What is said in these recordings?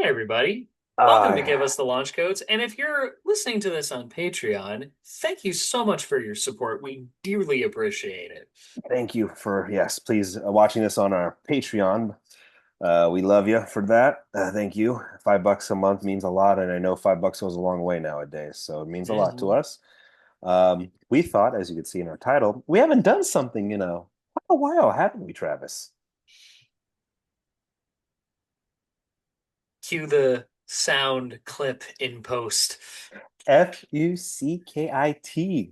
everybody. Welcome to Uh, Give Us the Launch Codes. And if you're listening to this on Patreon, thank you so much for your support. We dearly appreciate it. Thank you for, yes, please watching this on our Patreon. We love you for that. Thank you. $5 a month means a lot, and I know $5 goes a long way nowadays, so it means a lot to Mhm. us. We thought, as you can see in our title, we haven't done something in quite a while, haven't we, Travis? Cue the sound clip in post. Fuckit,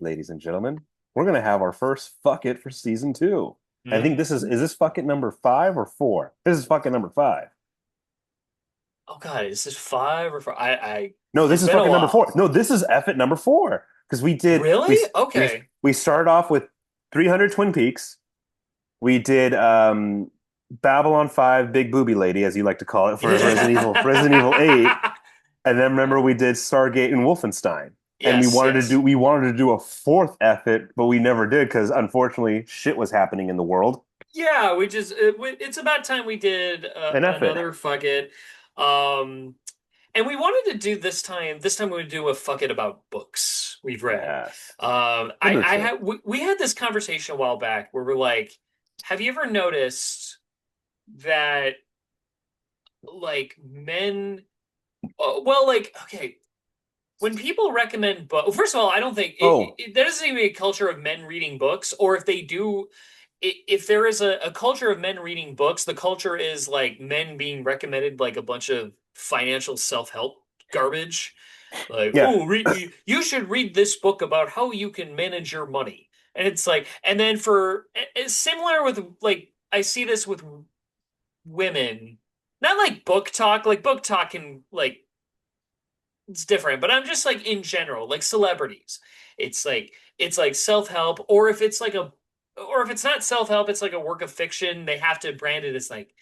ladies and gentlemen. We're gonna have our first fuck it for season two. I think this Mhm. is this fuck it number five or four? This is fuck it number five. Oh God, is this five or four? No, this It's is been a fucking number while. four. No, this is F at number four because Really? we Okay. we started off with 300 Twin Peaks. We did Babylon 5 Big Booby Lady, as you like to call it, for Resident Evil 8, and then remember we did Stargate and Wolfenstein. And Yes, yes. we wanted to do a fourth F it, but we never did because unfortunately shit was happening in the world. Yeah, it's about time we did And F it. another fuck it. Um, And we wanted to do this time we would do a fuck it about books we've read. Yes. I Literature. had we had this conversation a while back where we're like, have you ever noticed that like men, well, like, okay, when people recommend books, first of all, I don't think Oh, there doesn't seem to be a culture of men reading books, or if they do, if there is a culture of men reading books, the culture is like men being recommended like a bunch of financial self-help garbage. Like, yeah. oh, you should read this book about how you can manage your money. And it's like, and then for it's similar with like I see this with women, not like book talk can like it's different, but I'm just like in general, like celebrities. It's like self-help, or if it's like a or if it's not self-help, it's like a work of fiction. They have to brand it as like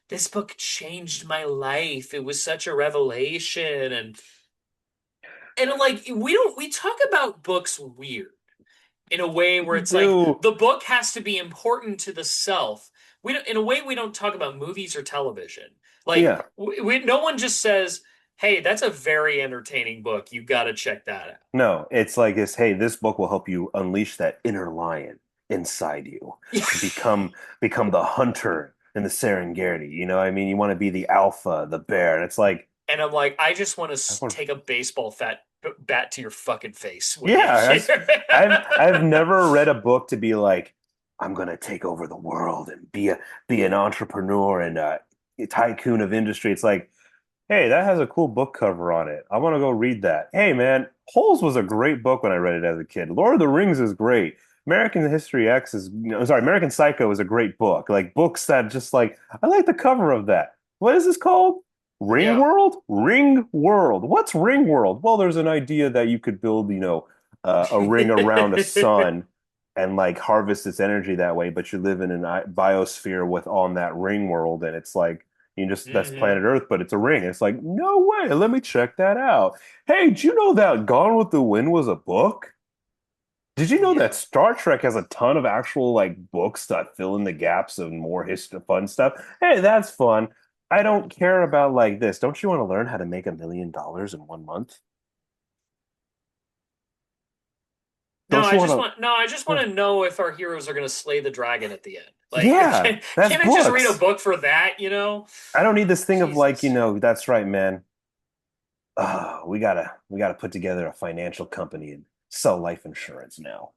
this book changed my life. It was such a revelation and like we talk about books weird in a way where We it's like do. the book has to be important to the self. We don't, in a way we don't talk about movies or television. Like Yeah. no one just says, "Hey, that's a very entertaining book. You got to check that No, it's like this, hey, this book will help you unleash that inner lion inside you out." to become the hunter in the Serengeti. You know, what I mean, you want to be the alpha, the bear. And it's like, And I'm like, I just want I to want take a baseball bat to your fucking face when you yeah, I've hear. never read a book to be like, I'm gonna take over the world and be an entrepreneur and a tycoon of industry. It's like, hey, that has a cool book cover on it. I want to go read that. Hey, man, Holes was a great book when I read it as a kid. Lord of the Rings is great. American History X is, sorry, American Psycho is a great book. Like books that just like, I like the cover of that. What is this called? Ring Yeah. World? Ring World. What's Ring World? Well, there's an idea that you could build, a ring around a sun and like harvest its energy that way, but you live in a biosphere with on that ring world, and it's like you just that's planet Hmm. Earth, but it's a ring. It's like, no way, let me check that out. Hey, did you know that Gone with the Wind was a book? Did you know that Yeah. Star Trek has a ton of actual like books that fill in the gaps of more history fun stuff? Hey, that's fun. I don't care about like this. Don't you want to learn how to make $1 million in 1 month? No, Don't you want I just want to? to know if our heroes are going to slay the dragon at the end. Like, Yeah, that's can't I just read a books. book for that, you know? I don't need this thing of like, Jesus. that's right, man. We gotta put together a financial company and sell life insurance now.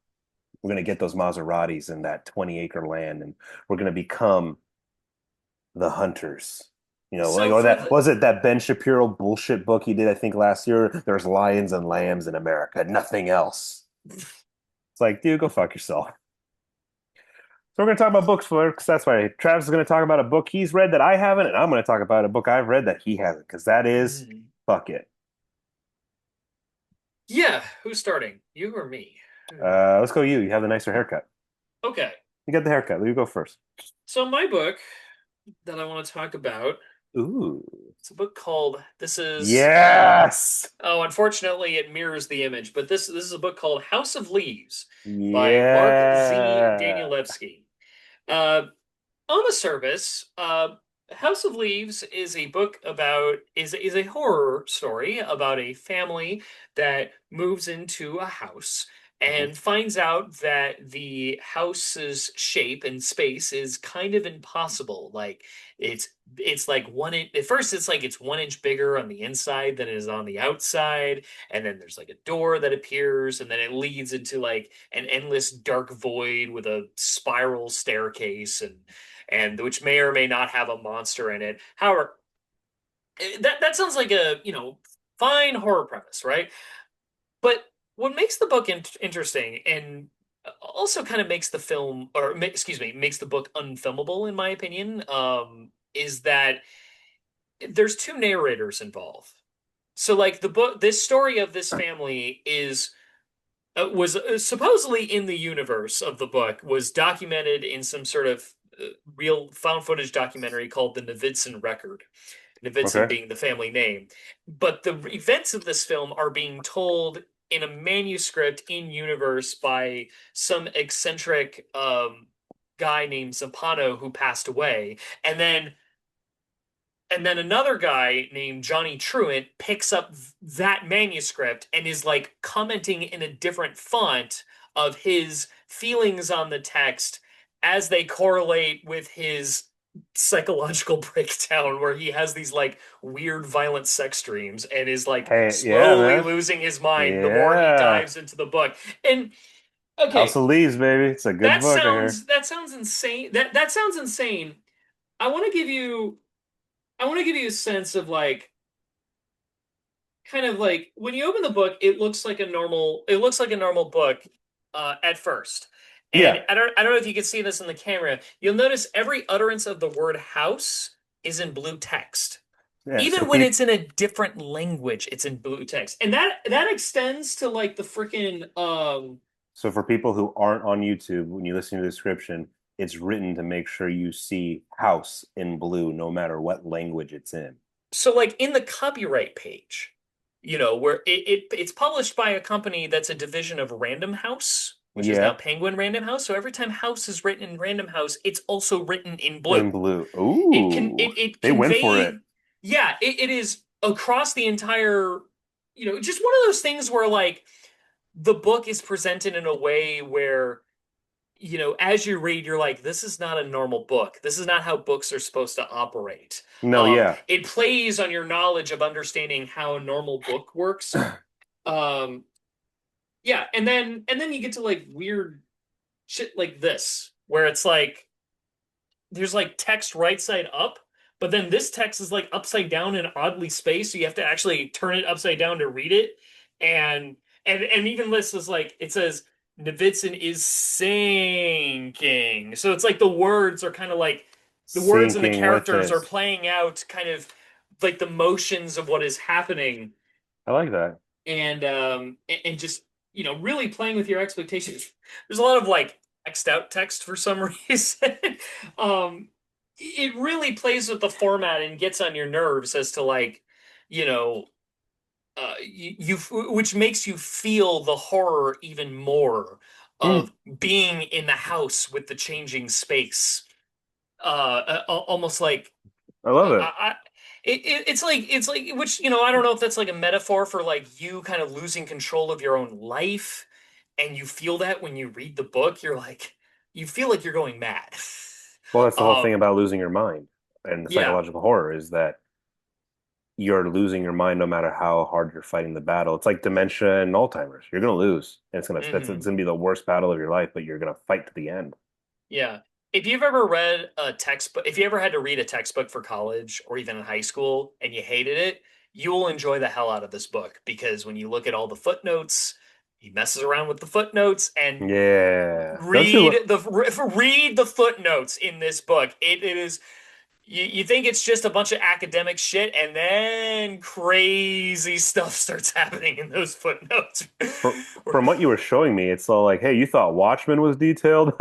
We're gonna get those Maseratis in that 20-acre land, and we're gonna become the hunters. Like So or for that the was it that Ben Shapiro bullshit book he did, I think last year. There's lions and lambs in America, nothing else. It's like, dude, go fuck yourself. So we're gonna talk about books, folks. That's why Travis is gonna talk about a book he's read that I haven't, and I'm gonna talk about a book I've read that he hasn't, because that is Hmm. fuck it. Yeah, who's starting? You or me? Let's go you. You have the nicer haircut. Okay. You got the haircut. You go first. So my book that I want to talk about, Ooh. it's a book called this is Yes. oh, unfortunately it mirrors the image, but this is a book called House of Leaves by Mark Z. Yeah. Danielewski. Uh on the surface, House of Leaves is a book about is a horror story about a family that moves into a house Mhm. and finds out that the house's shape and space is kind of impossible. Like it's it's like at first it's like it's 1 inch bigger on the inside than it is on the outside, and then there's like a door that appears, and then it leads into like an endless dark void with a spiral staircase and which may or may not have a monster in it. However, that sounds like a, fine horror premise, right? But what makes the book interesting and also kind of makes the film, or excuse me, makes the book unfilmable, in my opinion, is that there's two narrators involved. So, like this story of this family is was supposedly in the universe of the book, was documented in some sort of real found footage documentary called the Navidson Record. Navidson Okay. being the family name. But the events of this film are being told in a manuscript in universe by some eccentric guy named Zampano who passed away. And then another guy named Johnny Truant picks up that manuscript and is like commenting in a different font of his feelings on the text as they correlate with his psychological breakdown, where he has these like weird violent sex dreams and is like Hey, yeah, slowly man. losing his mind the more he Yeah. dives into the book. And House okay, of Leaves, baby. It's a good book, I hear. that sounds insane. That sounds insane. I want to give you I want to give you a sense of like kind of like when you open the book, it looks like a normal book at first. And Yeah. I don't know if you can see this in the camera. You'll notice every utterance of the word house is in blue text. Yeah. So Even when people it's in a different language, it's in blue text. And that extends to like the freaking so for people who aren't on YouTube, when you listen to the description, it's written to make sure you see house in blue no matter what language it's in. so like in the copyright page, where it's published by a company that's a division of Random House, which is now Yeah, Penguin Random House. So every time house is written in Random House, it's also written in blue. in blue. It They went for it. convey, yeah, it is across the entire, just one of those things where like the book is presented in a way where as you read, you're like, this is not a normal book. This is not how books are supposed to operate. No, yeah. It plays on your knowledge of understanding how a normal book works. Um, yeah, and then you get to like weird shit like this, where it's like there's like text right side up, but then this text is like upside down and oddly spaced, so you have to actually turn it upside down to read it. And even this is like it says Navidson is sinking. So it's like the words are kind of like the words and the Sinking with characters are this. playing out kind of like the motions of what is happening I like that. and just really playing with your expectations. There's a lot of like X'd out text for some reason. It really plays with the format and gets on your nerves as to like, you know, which makes you feel the horror even more Mm, of being in the house with the changing space. Almost like I love it. I it's like which I don't know if that's like a metaphor for like you kind of losing control of your own life, and you feel that when you read the book, you feel like you're going mad. Well, that's the whole thing Um, about losing your mind and the yeah, psychological horror is that you're losing your mind no matter how hard you're fighting the battle. It's like dementia and Alzheimer's. You're gonna lose, and it's hmm gonna be the worst battle of your life, but you're gonna fight to the end. yeah. If you've ever read a textbook, if you ever had to read a textbook for college or even in high school and you hated it, you will enjoy the hell out of this book because when you look at all the footnotes, he messes around with the footnotes and Yeah. Don't you? read the footnotes in this book. It is you think it's just a bunch of academic shit, and then crazy stuff starts happening in those footnotes. From what you were showing me, it's all like, hey, you thought Watchmen was detailed?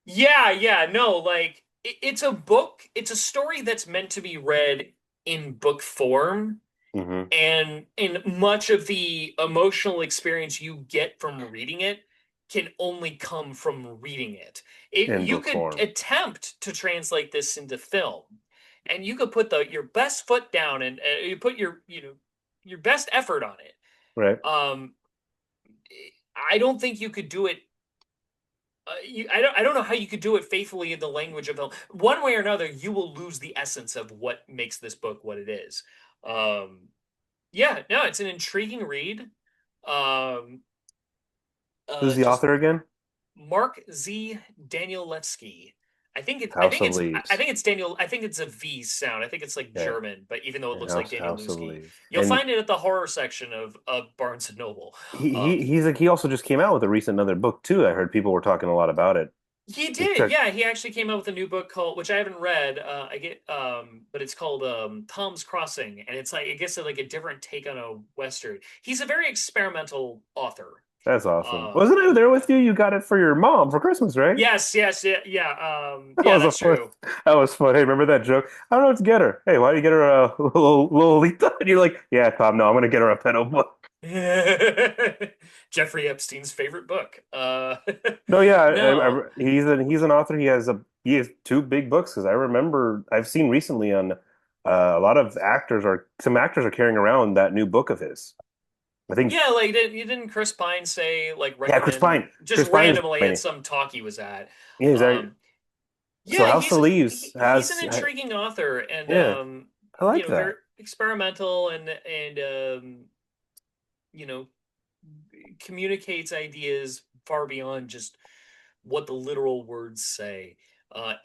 Yeah, yeah, no, like it's a book, it's a story that's meant to be read in book form, hmm and in much of the emotional experience you get from reading it can only come from reading it. in You book could form. attempt to translate this into film, and you could put your best foot down, and you put your best effort on it. Right. Um, I don't think you could do it. I don't know how you could do it faithfully in the language of film. One way or another, you will lose the essence of what makes this book what it is. Um, yeah, no, it's an intriguing read. Um, Who's the just author again? Mark Z. Danielewski. House of I Leaves. think it's Daniel. I think it's a V sound. I think it's like Okay. German, but even though it And looks like House of Danielewski, Leaves. you'll And find it at the horror section of Barnes and Noble. he's like he also just came out with a recent another book too. I heard people were talking a lot about it. He Just did, check. yeah. He actually came out with a new book called, which I haven't read. But it's called Tom's Crossing, and it's like I guess like a different take on a western. He's a very experimental author. That's awesome. Um, Wasn't I there with you? You got it for your mom for Christmas, right? yes, yes, yeah, yeah. That Yeah, was a that's fun. true. That was fun. Hey, remember that joke? I don't know what to get her. Hey, why do you get her a Lolita? And you're like, yeah, Tom. No, I'm gonna get her a pedo book. Jeffrey Epstein's favorite book. No, yeah, No. he's an author. He has two big books because I remember I've seen recently on a lot of actors are some actors are carrying around that new book of his. I think Yeah, like didn't Chris Pine say like yeah, Chris recommend Pine. just Chris Pine is randomly at many. some talk he was at? Yeah, Um, so yeah, House of Leaves he's an has intriguing author, and yeah, I like very that. experimental, and you know, communicates ideas far beyond just what the literal words say.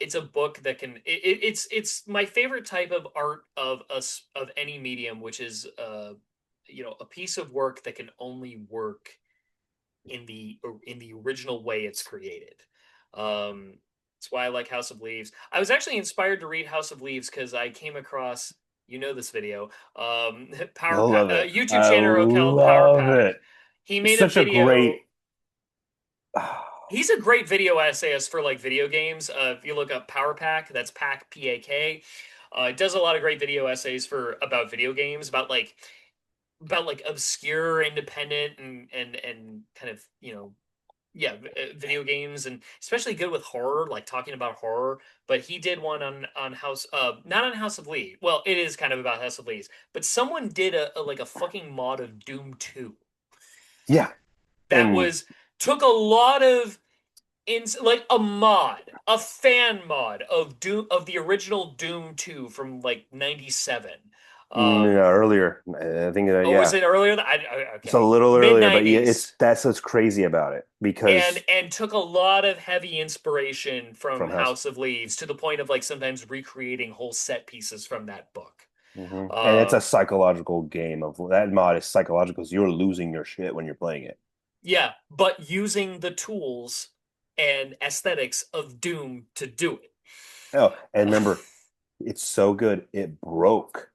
It's a book that it's my favorite type of art of us of any medium, which is a piece of work that can only work in the original way it's created. That's why I like House of Leaves. I was actually inspired to read House of Leaves because I came across this video I Power Pack love it. YouTube I channel called Power love Pack. it. He It's made a such a video. great He's a great video essayist for like video games. If you look up Power Pack, that's Pack PAK. It does a lot of great video essays for about video games, about like obscure, independent, and kind of yeah, video games, and especially good with horror, like talking about horror. But he did one on House, not on House of Leaves. Well, it is kind of about House of Leaves, but someone did like a fucking mod of Doom 2 yeah. that And was took a lot of like a mod, a fan mod of Doom of the original Doom 2 from like 97. yeah, Um, earlier. I think oh, was yeah. it earlier? It's a Okay, little mid earlier, but yeah, 90s. it's that's what's crazy about it because And took a lot of heavy inspiration from from House. House of Leaves to the point of like sometimes recreating whole set pieces from that book. And it's a Um, psychological game of that mod is psychological because you're losing your shit when you're playing it. yeah, but using the tools and aesthetics of Doom to do it. Oh, and remember, it's so good it broke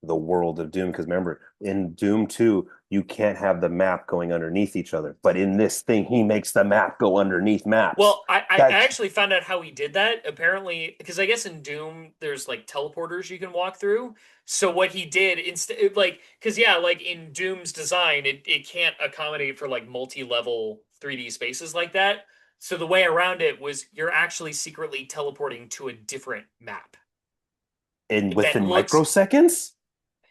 the world of Doom because remember, in Doom 2, you can't have the map going underneath each other. But in this thing, he makes the map go underneath maps. Well, I That actually found out how he did that. Apparently, because I guess in Doom there's like teleporters you can walk through. So what he did instead, like, because yeah, like in Doom's design, it can't accommodate for like multi-level 3D spaces like that. So the way around it was you're actually secretly teleporting to a different map in that within looks, microseconds?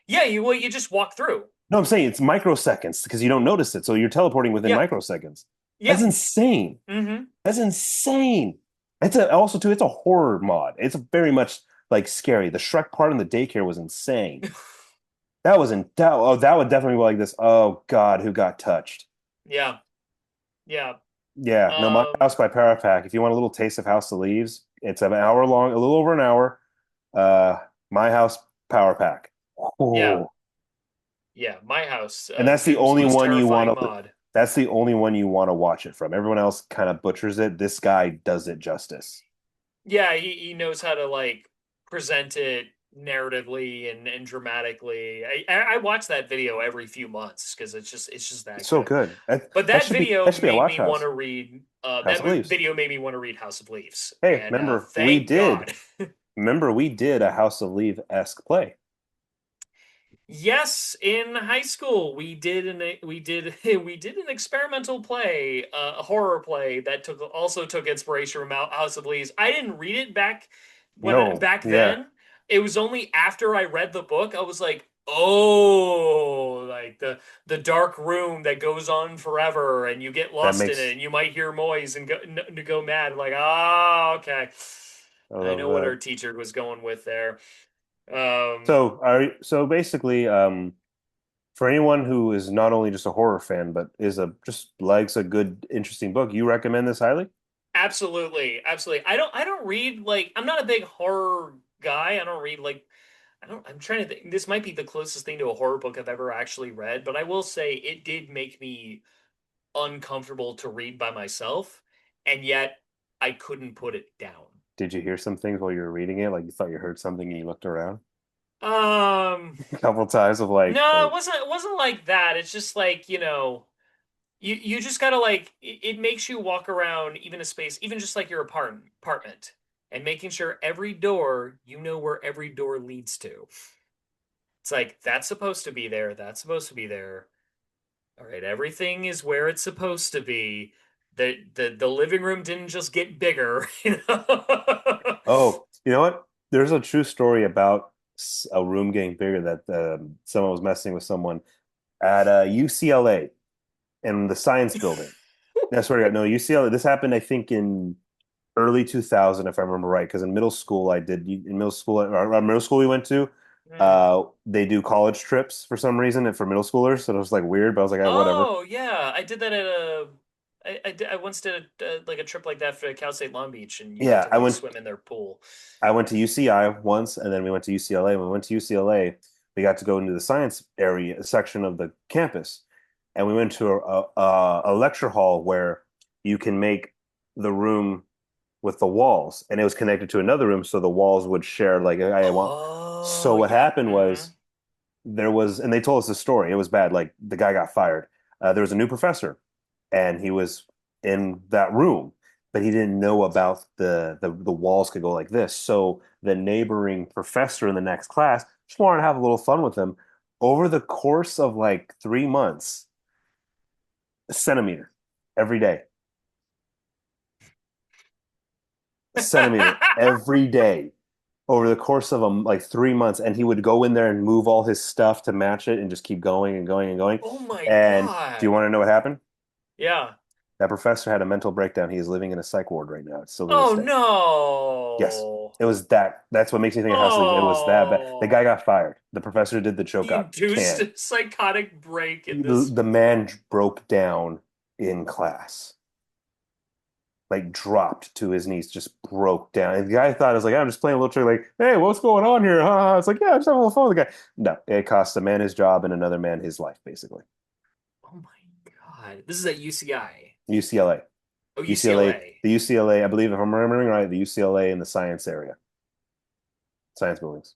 yeah, you just walk through. No, I'm saying it's microseconds because you don't notice it. So you're teleporting within Yeah, microseconds. That's yeah. insane. Mm-hmm. That's insane. Also too, it's a horror mod. It's very much like scary. The Shrek part in the daycare was insane. That was in that, oh, that would definitely be like this. Oh God, who got touched? Yeah, yeah. Yeah, no, My Um, House by Parapack. If you want a little taste of House of Leaves, it's an hour long, a little over an hour. Uh, My House Power Pack. yeah, Oh, yeah. My House, and that's the Doom's only most one you terrifying want to. mod. That's the only one you want to watch it from. Everyone else kind of butchers it. This guy does it justice. Yeah, he knows how to like present it narratively and dramatically. I watch that video every few months because it's just that It's so good. good. But That that should be video that should be a made watch me want house. to read House of Leaves. video made me want to read House of Leaves. Hey, And remember we thank did. God. Remember we did a House of Leaves esque play. Yes, in high school we did an experimental play, a horror play that took inspiration from House of Leaves. I didn't read it No, back yeah, then. It was only after I read the book I was like, oh, like the dark room that goes on forever, and you get that lost in it, makes and you might hear noise and go mad. Like, oh, okay, I I love know what that. our teacher was going with there. So basically, for anyone who is not only just a horror fan, but is a just likes a good, interesting book, you recommend this highly? Absolutely, absolutely. I don't read like I'm not a big horror guy. I don't read like I'm trying to think. This might be the closest thing to a horror book I've ever actually read, but I will say it did make me uncomfortable to read by myself, and yet I couldn't put it down. Did you hear some things while you were reading it? Like you thought you heard something and you looked around Um, a couple times of like, no, wait, it wasn't like that. It's just like, you just gotta like it makes you walk around even a space, even just like your apartment, and making sure every door, you know where every door leads to. It's like that's supposed to be there, that's supposed to be there. All right, everything is where it's supposed to be. The living room didn't just get bigger, you know? oh, you know what? There's a true story about a room getting bigger that someone was messing with someone at UCLA in the science building. I swear to God, no, UCLA. This happened, I think, in early 2000, if I remember right. Because in middle school, our middle school we went to, Hmm. they do college trips for some reason, and for middle schoolers. So it was like weird, but I was like, whatever. Oh yeah, I did that at a. I once did like a trip like that for Cal State Long Beach, and you got Yeah, to like swim in their pool. I went to UCI once, and then we went to UCLA. When we went to UCLA, we got to go into the science area section of the campus, and we went to a lecture hall where you can make the room with the walls, and it was connected to another room, so the walls would share. Like I want. So Oh what yeah. happened Hmm. was there was, and they told us the story. It was bad. Like the guy got fired. There was a new professor, and he was in that room, but he didn't know about the walls could go like this. So the neighboring professor in the next class just wanted to have a little fun with him. Over the course of like 3 months, a centimeter every day, a centimeter every day over the course of like 3 months, and he would go in there and move all his stuff to match it and just keep going and going and going. Oh my And do you God. want to know what happened? Yeah. That professor had a mental breakdown. He is living in a psych ward right now. It's still to this Oh day. Yes. no. It was that. That's what makes me think of House of Leaves. It was that bad. The guy Oh. got fired. The professor who did the joke He got induced canned. a psychotic break in The, this. the man broke down in class, like dropped to his knees, just broke down. And the guy thought, I was like, I'm just playing a little trick, like, hey, what's going on here? Huh? It's like, yeah, I'm just having a little fun with the guy. No, it cost a man his job and another man his life, basically. Oh my God. This is at UCI. UCLA. Oh, UCLA, UCLA. the UCLA, I believe, if I'm remembering right, the UCLA in the science area, science buildings.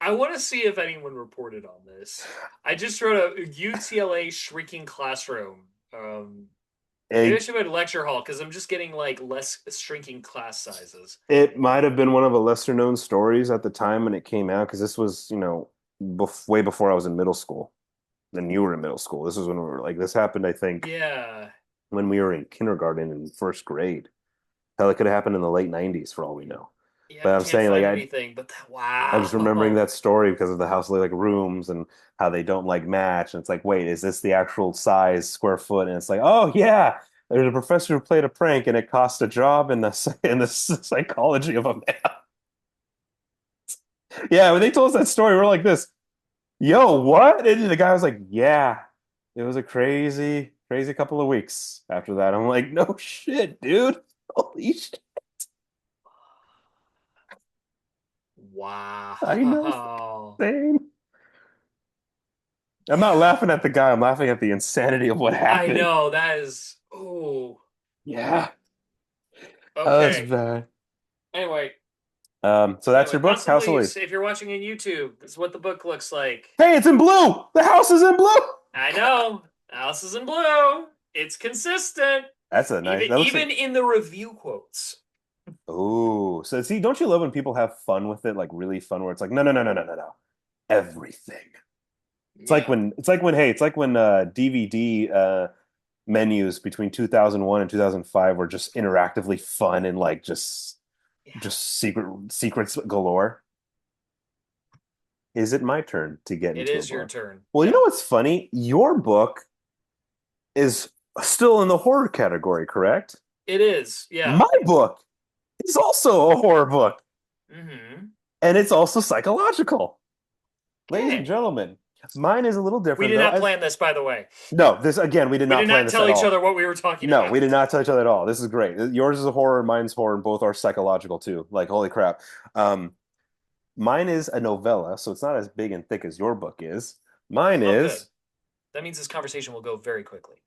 I want to see if anyone reported on this. I just wrote a UCLA shrinking classroom. Maybe I It, should write a lecture hall because I'm just getting like less shrinking class sizes. it might have been one of the lesser known stories at the time when it came out, because this was, way before I was in middle school. Then you were in middle school. This was when we were like, this happened, I think, Yeah. when we were in kindergarten and first grade. Hell, it could have happened in the late 90s for all we know. Yeah, But I I'm can't saying, like, find I, anything, but that, I'm just remembering wow. that story because of the house like rooms and how they don't like match. And it's like, wait, is this the actual size square foot? And it's like, oh yeah, there's a professor who played a prank and it cost a job in the psychology of a man. Yeah, when they told us that story, we're like this, yo, what? And the guy was like, yeah, it was a crazy, crazy couple of weeks after that. I'm like, no shit, dude. Holy shit. I know. Wow. Same. I'm not Yeah. laughing at the guy. I'm laughing at the insanity of what I happened. know that is. Oh. Yeah. Oh, that's Okay. bad. Anyway, So that's anyway, your book, House of possibilities. Leaves. If you're watching on YouTube, this is what the book looks like. Hey, it's in blue. The house is in blue. I know. Alice is in blue. It's consistent. That's a nice. That looks like. Even in the review quotes. Oh, so see, don't you love when people have fun with it, like really fun, where it's like, no, no, no, no, no, no, no, everything. Yeah. It's like when DVD menus between 2001 and 2005 were just interactively fun and like Yeah. just secrets galore. Is it my turn to get It into a is your book? turn. Well, you know Yeah. what's funny? Your book is still in the horror category, correct? It is. Yeah. My book is also a horror book, Hmm. and it's also psychological. Ladies and Okay. gentlemen, mine is a little We different did though. not As plan this, by the way. no, this again, we did We not did plan not this tell at each other all. what we were talking No, we about. did not tell each other at all. This is great. Yours is a horror, mine's horror, and both are psychological too. Like, holy crap. Um, Mine is a novella, so it's not as big and thick as your book is. Mine Oh, good. is That means this conversation will go very quickly.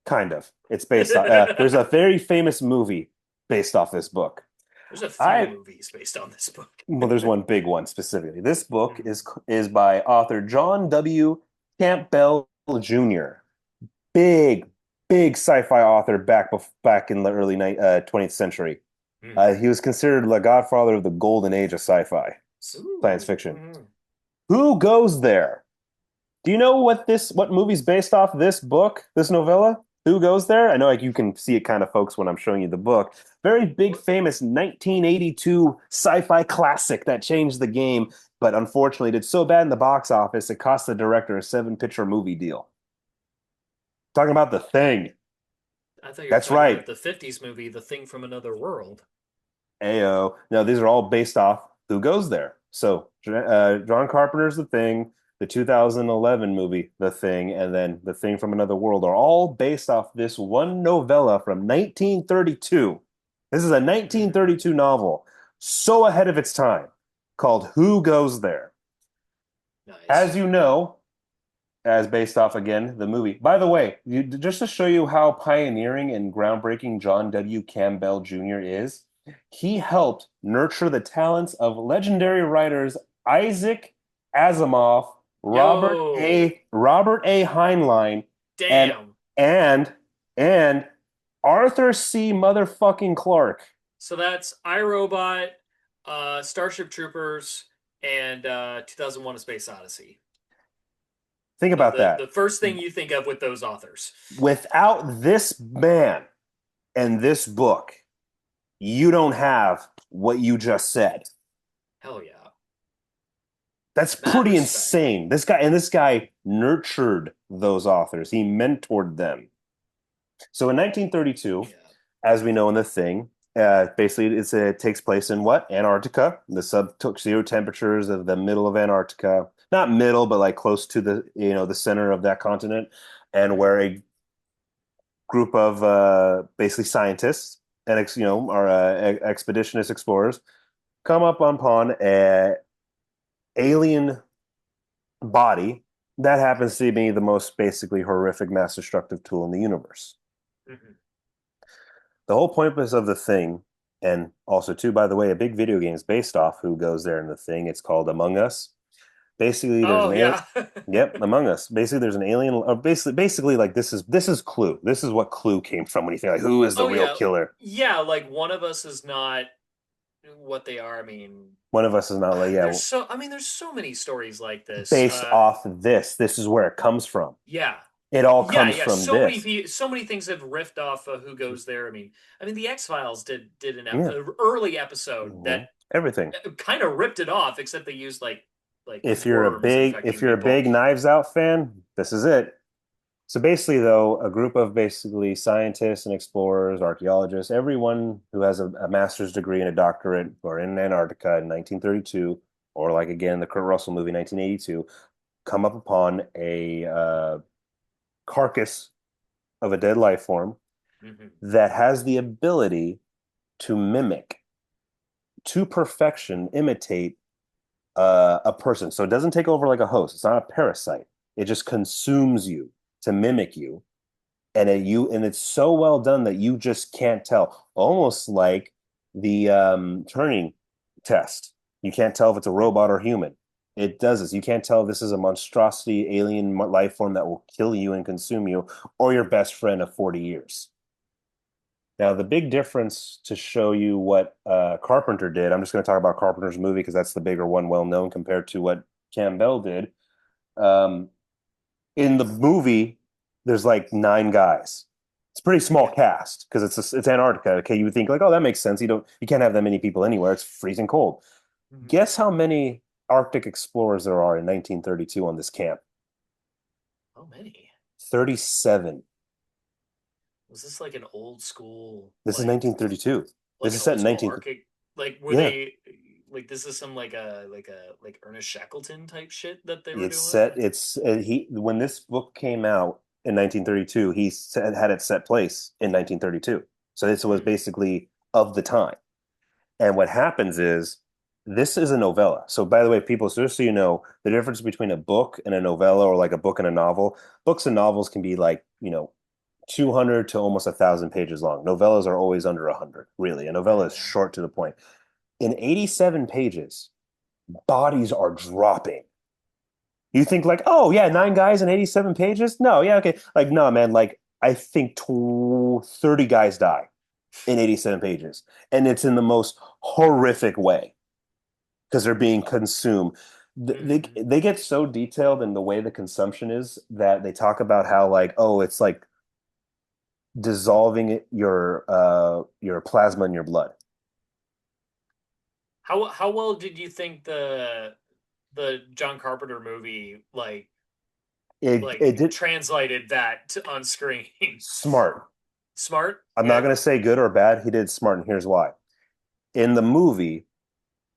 kind of. It's based on, there's a very famous movie based off this book. There's a few I, movies based on this book. well, there's one big one specifically. This book Mhm. is by author John W. Campbell Jr. Big, big sci-fi author back in the early 20th century. Mhm. He was considered the godfather of the golden age of sci-fi, science Ooh. fiction. Mhm. Who goes there? Do you know what movie's based off this book, this novella? Who goes there? I know like you can see it kind of, folks, when I'm showing you the book. Very big, What? famous 1982 sci-fi classic that changed the game, but unfortunately did so bad in the box office it cost the director a seven-picture movie deal. Talking about The Thing. I thought you were That's talking about right. the 50s movie, The Thing from Another World. Ayo. No, these are all based off Who Goes There. So, John Carpenter's The Thing, the 2011 movie The Thing, and then The Thing from Another World are all based off this one novella from 1932. This is a Mhm. 1932 novel, so ahead of its time, called Who Goes There. As Nice. you know, as based off again the movie. By the way, just to show you how pioneering and groundbreaking John W. Campbell Jr. is, he helped nurture the talents of legendary writers Isaac Asimov, Yo, Robert A. Heinlein, and damn. and and Arthur C. motherfucking Clarke. So that's iRobot, Starship Troopers, and 2001: A Space Odyssey. Think The, about the that. the first thing you think of with those authors. Without this man and this book, you don't have what you just said. Hell yeah. That's Mad pretty respect. insane. This guy nurtured those authors. He mentored them. So in 1932, Yeah. as we know in the thing, basically it takes place in what? Antarctica, the sub-zero temperatures of the middle of Antarctica. Not middle, but like close to the center of that continent, and where Mhm. a group of basically scientists and are expeditionist explorers come up upon a alien body that happens to be the most basically horrific mass destructive tool in the universe. Mhm. The whole purpose of the thing, and also too, by the way, a big video game is based off Who Goes There in the thing. It's called Among Us. Basically, there's Oh an alien. yeah. Yep, Among Us. Basically, there's an alien. Or basically, like this is Clue. This is what Clue came from when you think like, who is the Oh real yeah. killer? Yeah, like one of us is not what they are. I mean, One of us is not like, yeah, there's so many stories like this. based off this. This is where it comes from. Yeah. It all Yeah, comes yeah. from this. So many things have riffed off of Who Goes There. I mean, the X-Files did Yeah. an early episode that Mhm. Everything. kind of ripped it off, except they used like If you're a worms big if infecting you're a people. big Knives Out fan, this is it. So basically, though, a group of basically scientists and explorers, archaeologists, everyone who has a master's degree and a doctorate or in Antarctica in 1932, or like again the Kurt Russell movie 1982, come up upon a carcass of a dead life form Hmm. that has the ability to mimic to perfection, imitate a person. So it doesn't take over like a host. It's not a parasite. It just consumes you to mimic you, and it's so well done that you just can't tell. Almost like the Turing test. You can't tell if it's a robot or human. It does this. You can't tell if this is a monstrosity alien life form that will kill you and consume you, or your best friend of 40 years. Now, the big difference to show you what Carpenter did, I'm just going to talk about Carpenter's movie because that's the bigger one, well known compared to what Campbell did. Um, in the movie, there's like nine guys. It's a pretty small Okay. cast because it's Antarctica. Okay, you would think like, oh, that makes sense. You can't have that many people anywhere. It's freezing cold. Mhm. Guess how many Arctic explorers there are in 1932 on this camp? How many? 37. Was this like an old school, This is 1932. This like is an set old in school 19. Arctic? Like, were Yeah, they like this is some like Ernest Shackleton type shit that they were it's doing? set. It's he when this book came out in 1932, had it set place in 1932. So this was Hmm. basically of the time. And what happens is this is a novella. So by the way, people, so just so you know, the difference between a book and a novella or like a book and a novel, books and novels can be like, 200 to almost 1,000 pages long. Novellas are always under 100, really. A novella is Hmm. short to the point. In 87 pages, bodies are dropping. You think like, oh yeah, nine Wow. guys in 87 pages? No, yeah, okay. Like, no, man, like I think 30 guys die in 87 pages. And it's in the most horrific way because they're being consumed. They Hmm. they get so detailed in the way the consumption is that they talk about how like, oh, it's like dissolving your plasma in your blood. How well did you think the John Carpenter movie It did translated that on screen? smart. Smart? I'm not Yeah. going to say good or bad. He did smart, and here's why. In the movie,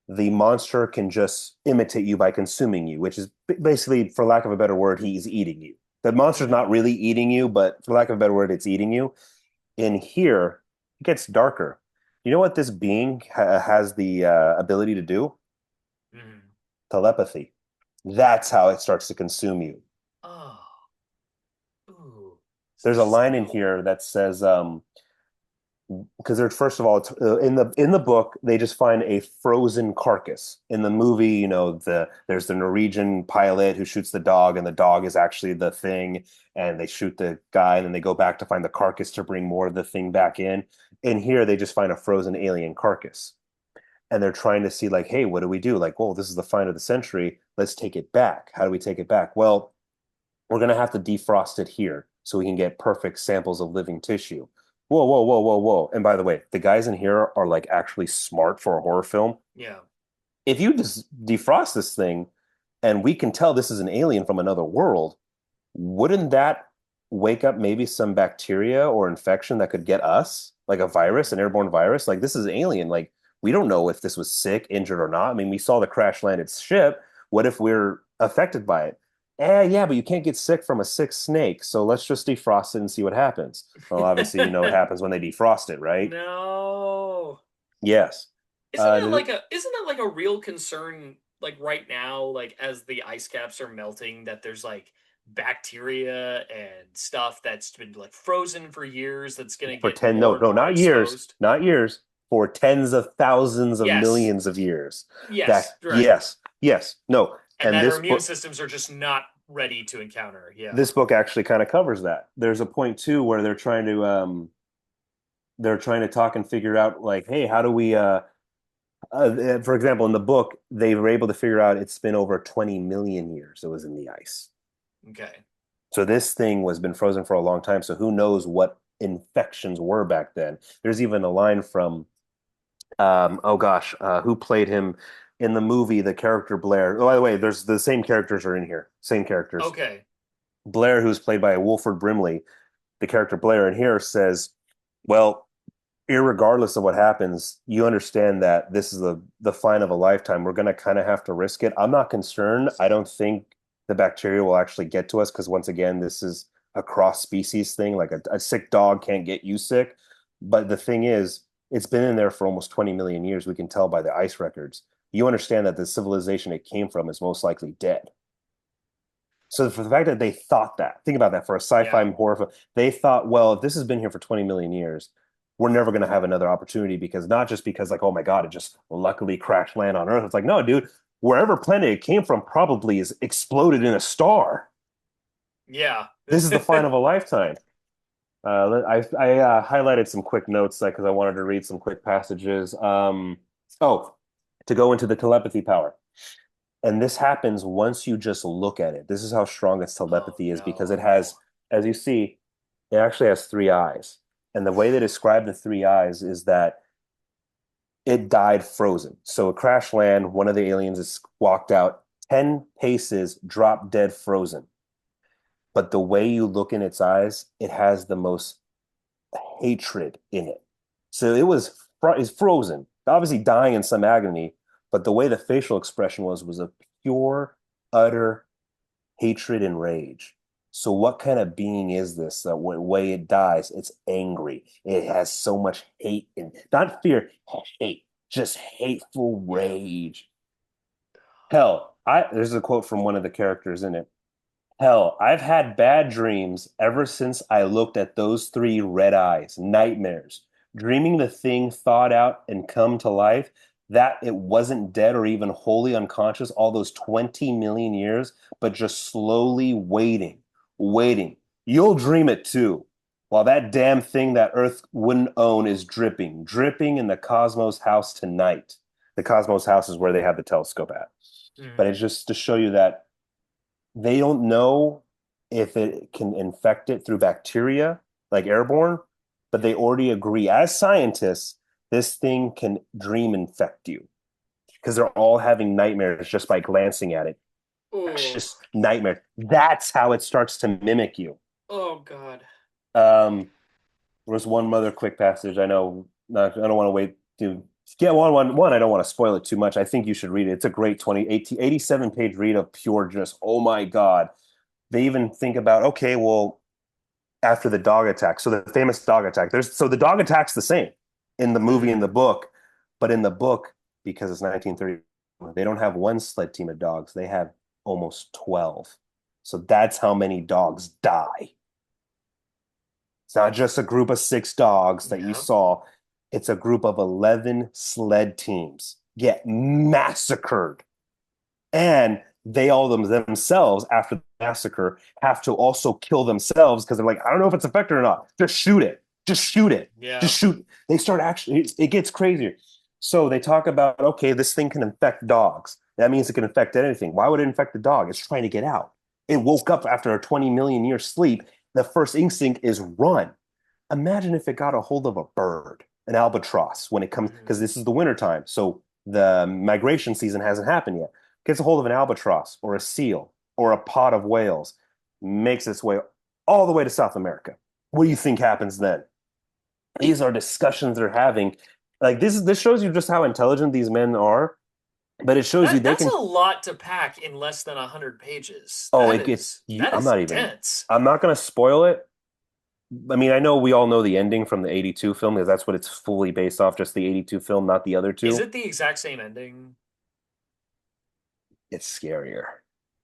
the monster can just imitate you by consuming you, which is basically, for lack of a better word, he's eating you. The monster's not Hmm. really eating you, but for lack of a better word, it's eating you. In here, it gets darker. You know what this being has the ability to do? Hmm. Telepathy. That's how it starts to consume you. Oh. Ooh. There's a This is line in new. here that says, because they're first of all, it's, in the book they just find a frozen carcass. In the movie, there's the Norwegian pilot who shoots the dog, and the dog is actually the thing, and they shoot the guy, and then they go back to find the carcass to bring more of the thing back in. In here, they just find a frozen alien carcass, and they're trying to see like, hey, what do we do? Like, well, this is the find of the century. Let's take it back. How do we take it back? Well, we're going to have to defrost it here so we can get perfect samples of living tissue. Whoa, whoa, whoa, whoa, whoa. And by the way, the guys in here are like actually smart for a horror film. Yeah. If you just defrost this thing and we can tell this is an alien from another world, wouldn't that wake up maybe some bacteria or infection that could get us, like a virus, an Hmm. airborne virus? Like this is alien. Like we don't know if this was sick, injured, or not. I mean, we saw the crash landed ship. What if we're affected by it? Yeah, but you can't get sick from a sick snake. So let's just defrost it and see what happens. Well, obviously, you know what happens when they defrost it, right? No. Yes. Uh, Isn't that like a real concern like right now, like as the ice caps are melting, that there's like bacteria and stuff that's been like frozen for years that's gonna for get 10, more no, and no, more not years, exposed? not years, for tens of thousands of Yes. millions of years. Yes, That, right. yes, yes, no. And And that our immune systems are just not ready to encounter. Yeah. this book actually kind of covers that. There's a point too where they're trying to talk and figure out like, hey, how do we for example, in the book, they were able to figure out it's been over 20 million years it was in the ice. Okay. So this thing was been frozen for a long time. So who knows what infections were back then? There's even a line from oh gosh, who played him in the movie, the character Blair. Oh, by the way, there's the same characters are in here, same characters. Okay. Blair, who's played by Wolford Brimley, the character Blair in here says, well, irregardless of what happens, you understand that this is the find of a lifetime. We're going to kind of have to risk it. I'm not concerned. I don't think the bacteria will actually get to us because once again, this is a cross species thing. Like a sick dog can't get you sick. But the thing is, it's been in there for almost 20 million years. We can tell by the ice records. You understand that the civilization it came from is most likely dead. So for the fact that they thought that, think about that for a sci-fi Yeah. horror film, they thought, well, if this has been here for 20 million years, we're never going to have another opportunity because not just because like, oh my God, it just luckily crash land on Earth. It's like, no, dude, wherever planet it came from probably is exploded in a star. Yeah. This is the find of a lifetime. I highlighted some quick notes because I wanted to read some quick passages. Oh, to go into the telepathy power. And this happens once you just look at it. This is how strong its Oh telepathy is because it no. has, as you see, it actually has three eyes. And the way they describe the three eyes is that it died frozen. So a crash land, one of the aliens is walked out 10 paces, dropped dead frozen. But the way you look in its eyes, it has the most hatred in it. So is frozen, obviously dying in some agony, but the way the facial expression was a pure, utter hatred and rage. So what kind of being is this? The way it dies, it's angry. It has so much hate and not fear, hate, just hateful Yeah. rage. Hell, I there's a quote from one of the characters in it. Hell, I've had bad dreams ever since I looked at those three red eyes, nightmares, dreaming the thing thawed out and come to life, that it wasn't dead or even wholly unconscious all those 20 million years, but just slowly waiting, waiting. You'll dream it too. While that damn thing that Earth wouldn't own is dripping, dripping in the Cosmos house tonight. The Cosmos house is where they have the telescope at. But Mhm. it's just to show you that they don't know if it can infect it through bacteria, like airborne, but they already agree as scientists, this thing can dream infect you because they're all having nightmares just by glancing at it. It's Oh. just nightmare. That's how it starts to mimic you. Oh God. Um, there was one other quick passage. I know not, I don't want to wait to get one. I don't want to spoil it too much. I think you should read it. It's a great 87 page read of pure just, oh my God. They even think about, okay, well, after the dog attack. So the famous dog attack. So the dog attack's the same in the movie and the Mhm. book, but in the book, because it's 1930, they don't have one sled team of dogs. They have almost 12. So that's how many dogs die. It's not just a group of six dogs that you Yeah. saw. It's a group of 11 sled teams get massacred. And they all themselves, after the massacre, have to also kill themselves because they're like, I don't know if it's affected or not. Just shoot it. Just shoot it. Yeah. Just shoot. They start actually, it gets crazier. So they talk about, okay, this thing can infect dogs. That means it can infect anything. Why would it infect the dog? It's trying to get out. It woke up after a 20 million year sleep. The first instinct is run. Imagine if it got a hold of a bird, an albatross, when it comes, because Mhm. this is the wintertime. So the migration season hasn't happened yet. Gets a hold of an albatross or a seal or a pod of whales, makes its way all the way to South America. What do you think happens then? These are discussions they're having. Like this shows you just how intelligent these men are, but it shows you they That's can. a lot to pack in less than 100 pages. Oh, That it gets. is that I'm is not even. dense. I'm not going to spoil it. I mean, I know we all know the ending from the 82 film because that's what it's fully based off, just the 82 film, not the other Is two. it the exact same ending? It's scarier.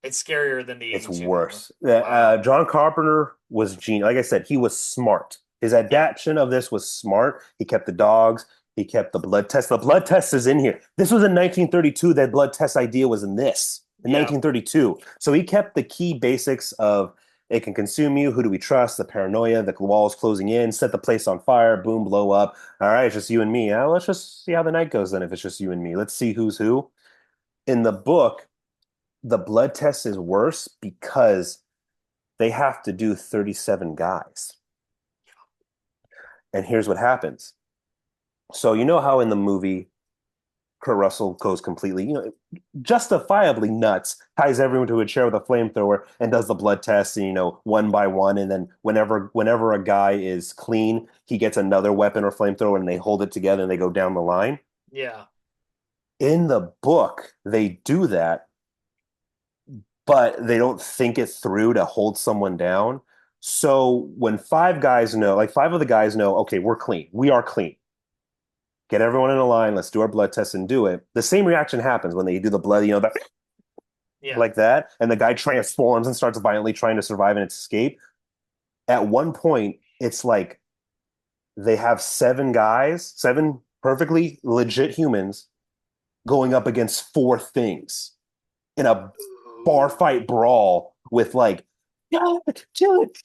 It's scarier than the It's 82 film. worse. Wow. John Carpenter was genius. Like I said, he was smart. His Yeah. adaptation of this was smart. He kept the dogs. He kept the blood test. The blood test is in here. This was in 1932. That blood test idea was in this in Yeah. 1932. So he kept the key basics of it can consume you. Who do we trust? The paranoia, the walls closing in, set the place on fire, boom, blow up. All right, it's just you and me. Let's just see how the night goes then. If it's just you and me, let's see who's who. In the book, the blood test is worse because they have to do 37 guys. And here's what happens. So you know how in the movie Kurt Russell goes completely, justifiably nuts, ties everyone to a chair with a flamethrower and does the blood test, and, one by one. And then whenever a guy is clean, he gets another weapon or flamethrower and they hold it together and they go down the line. Yeah. In the book, they do that, but they don't think it through to hold someone down. So when five guys know, like five of the guys know, okay, we're clean. We are clean. Get everyone in a line. Let's do our blood test and do it. The same reaction happens when they do the blood, Yeah. like that. And the guy transforms and starts violently trying to survive and escape. At one point, it's like they have seven guys, seven perfectly legit humans going up against four things in a bar fight brawl with like, yeah, do it.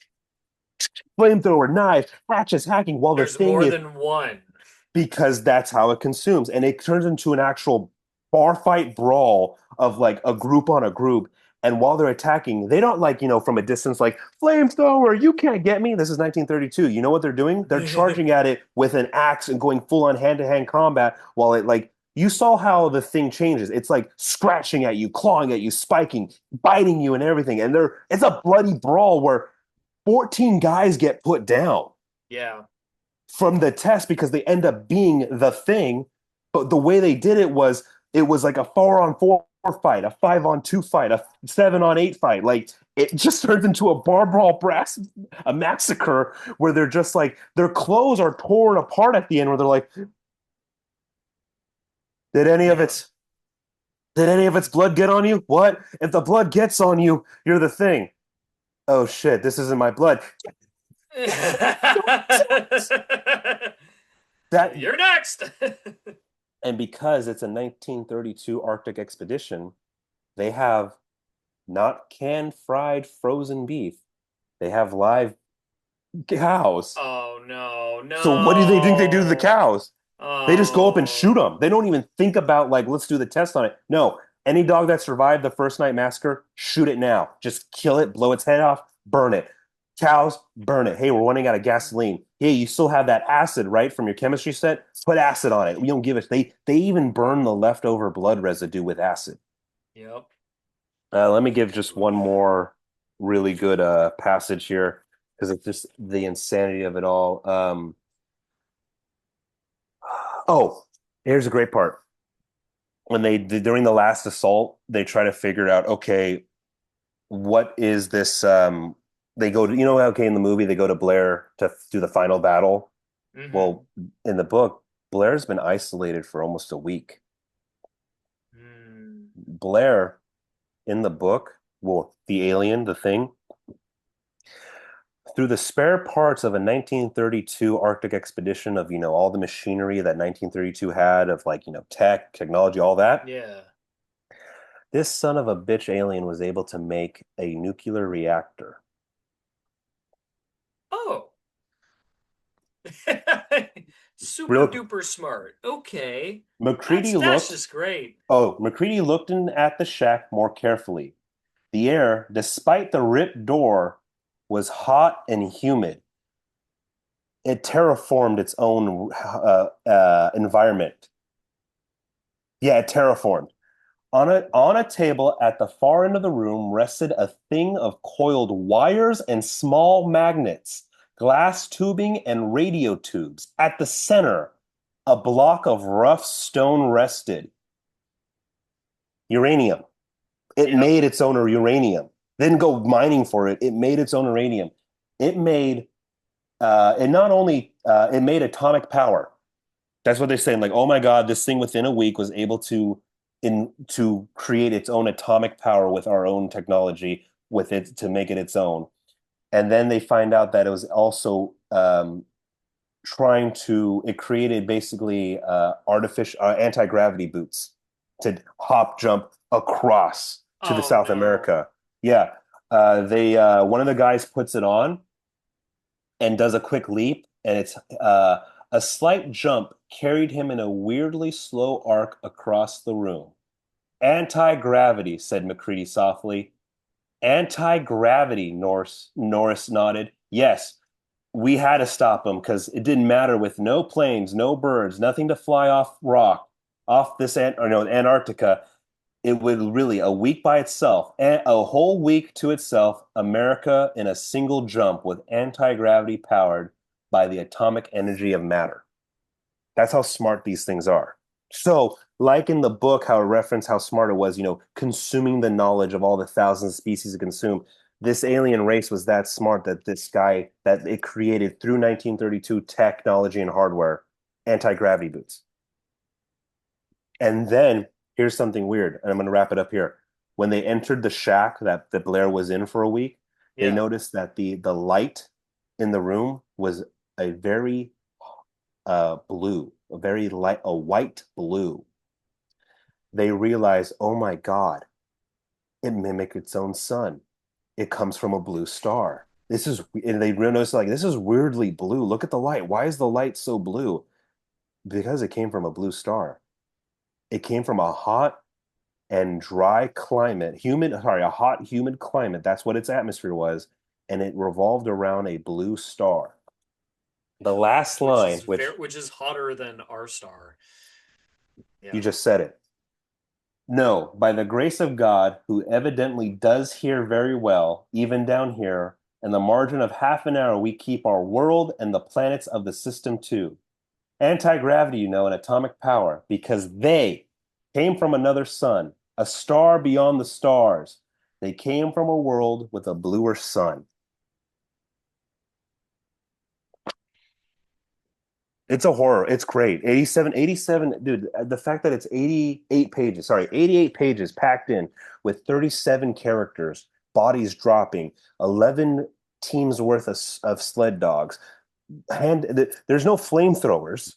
flamethrower, knives, hatchets, hacking, while the There's thing more is than one. because that's how it consumes. And it turns into an actual bar fight brawl of like a group on a group. And while they're attacking, they don't like, from a distance, like, flamethrower, you can't get me. This is 1932. You know what they're doing? They're charging at it with an axe and going full on hand to hand combat while it, like, you saw how the thing changes. It's like scratching at you, clawing at you, spiking, biting you, and everything. And it's a bloody brawl where 14 guys get put down Yeah. from the test because they end up being the thing. But the way they did it was like a 4-on-4 fight, a 5-on-2 fight, a 7-on-8 fight. Like it just turns into a bar brawl brass, a massacre where they're just like their clothes are torn apart at the end where they're like, did any of Yeah. its did any of its blood get on you? What? If the blood gets on you, you're the thing. Oh shit, this isn't my blood. That You're next. and because it's a 1932 Arctic expedition, they have not canned, fried, frozen beef. They have live cows. Oh no, So what do they think they do to the no. cows? They just go up and shoot Oh. them. They don't even think about like, let's do the test on it. No, any dog that survived the first night massacre, shoot it now. Just kill it, blow its head off, burn it. Cows, burn it. Hey, we're running out of gasoline. Hey, you still have that acid, right, from your chemistry set? Put acid on it. We don't give it. They even burn the leftover blood residue with acid. Yep. Let me give just one more really good passage here because it's just the insanity of it all. Oh, here's a great part. When during the last assault, they try to figure out, okay, what is this? They go to, okay, in the movie, they go to Blair to do the final battle. Mm-hmm. Well, in the book, Blair's been isolated for almost a week. Mm. Blair in the book, well, the alien, the thing, through the spare parts of a 1932 Arctic expedition of, all the machinery that 1932 had of like, tech, technology, all that, Yeah. this son of a bitch alien was able to make a nuclear reactor. Oh. Super Real duper smart. Okay. McCready That's looked, just great. oh, McCready looked in at the shack more carefully. The air, despite the ripped door, was hot and humid. It terraformed its own environment. Yeah, it terraformed. On a table at the far end of the room rested a thing of coiled wires and small magnets, glass tubing and radio tubes. At the center, a block of rough stone rested. Uranium. It Yep. made its own uranium. Didn't go mining for it. It made its own uranium. It made it not only it made atomic power. That's what they're saying. Like, oh my God, this thing within a week was able to create its own atomic power with our own technology with it to make it its own. And then they find out that it was also it created basically artificial anti-gravity boots to hop jump across to the Oh South no. America. Yeah. They one of the guys puts it on and does a quick leap, and it's a slight jump carried him in a weirdly slow arc across the room. Anti-gravity, said McCready softly. Anti-gravity, Norris nodded. Yes, we had to stop him because it didn't matter with no planes, no birds, nothing to fly off this or no Antarctica. It would really a week by itself, and a whole week to itself, America in a single jump with anti-gravity powered by the atomic energy of matter. That's how smart these things are. So, like in the book, how it referenced how smart it was, consuming the knowledge of all the thousands of species it consumed. This alien race was that smart that this guy that it created through 1932 technology and hardware, anti-gravity boots. And then here's something weird, and I'm going to wrap it up here. When they entered the shack that Blair was in for a week, they Yeah. noticed that the light in the room was a very blue, a very light, a white blue. They realized, oh my God, it mimicked its own sun. It comes from a blue star. and they notice like this is weirdly blue. Look at the light. Why is the light so blue? Because it came from a blue star. It came from a hot and dry climate, a hot, humid climate. That's what its atmosphere was. And it revolved around a blue star. The last line, which which is hotter than our star. you Yeah. just said it. No, by the grace of God, who evidently does hear very well, even down here, in the margin of half an hour, we keep our world and the planets of the system too. Anti-gravity, and atomic power, because they came from another sun, a star beyond the stars. They came from a world with a bluer sun. It's a horror. It's great. 87, dude, the fact that it's 88 pages, sorry, 88 pages packed in with 37 characters, bodies dropping, 11 teams worth of sled dogs. There's no flamethrowers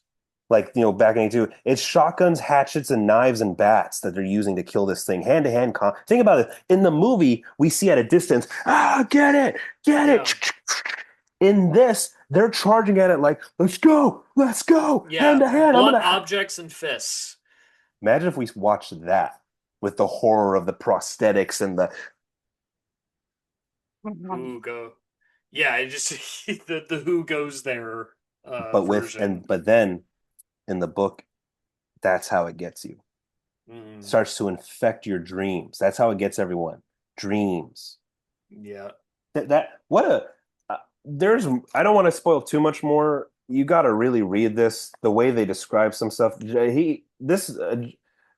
like, back in 82. It's shotguns, hatchets, and knives and bats that they're using to kill this thing. Hand-to-hand think about it. In the movie, we see at a distance, get it, get Yeah. it. In this, they're charging at it like, let's go, hand Yeah. to hand. Blunt objects and fists. Imagine if we watched that with the horror of the prosthetics and the. Ooh, go. Yeah, it just the who goes there version. But then in the book, that's how it gets you. Mm, Starts to infect your dreams. That's how it gets everyone. Dreams. yeah. That what a there's I don't want to spoil too much more. You got to really read this. The way they describe some stuff.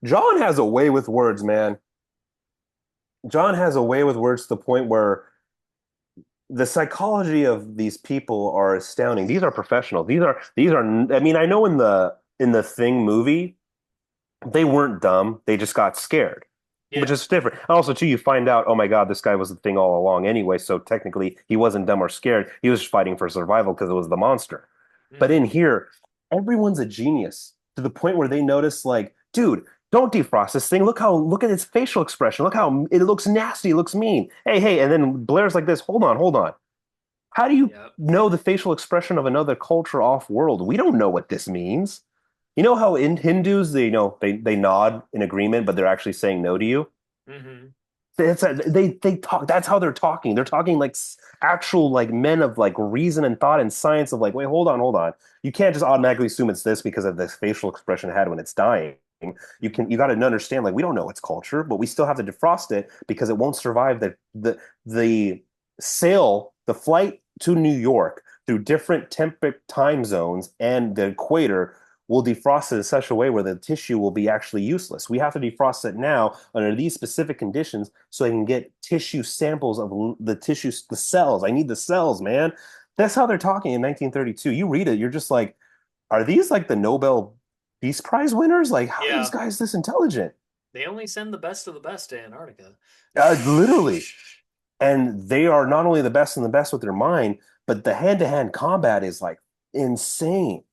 John has a way with words, man. John has a way with words to the point where the psychology of these people are astounding. These are professional. These are. I mean, I know in the Thing movie, they weren't dumb. They just got scared, which Yeah. is different. Also, too, you find out, oh my God, this guy was the Thing all along anyway. So technically, he wasn't dumb or scared. He was fighting for survival because it was the monster. But in Hmm. here, everyone's a genius to the point where they notice, like, dude, don't defrost this thing. Look at its facial expression. Look how it looks nasty. It looks mean. Hey, hey. And then Blair's like this. Hold on, hold on. How do you Yeah. know the facial expression of another culture off world? We don't know what this means. You know how in Hindus they nod in agreement, but they're actually saying no to you. Hmm. They talk. That's how they're talking. They're talking like actual like men of like reason and thought and science of like, wait, hold on, hold on. You can't just automatically assume it's this because of the facial expression it had when it's dying. You got to understand like we don't know its culture, but we still have to defrost it because it won't survive the the flight to New York through different temperate time zones and the equator will defrost it in such a way where the tissue will be actually useless. We have to defrost it now under these specific conditions so I can get tissue samples of the tissues, the cells. I need the cells, man. That's how they're talking in 1932. You read it, you're just like, are these like the Nobel Peace Prize winners? Like, how are these Yeah. guys this intelligent? They only send the best of the best to Antarctica. Literally. And they are not only the best and the best with their mind, but the hand-to-hand combat is like insane.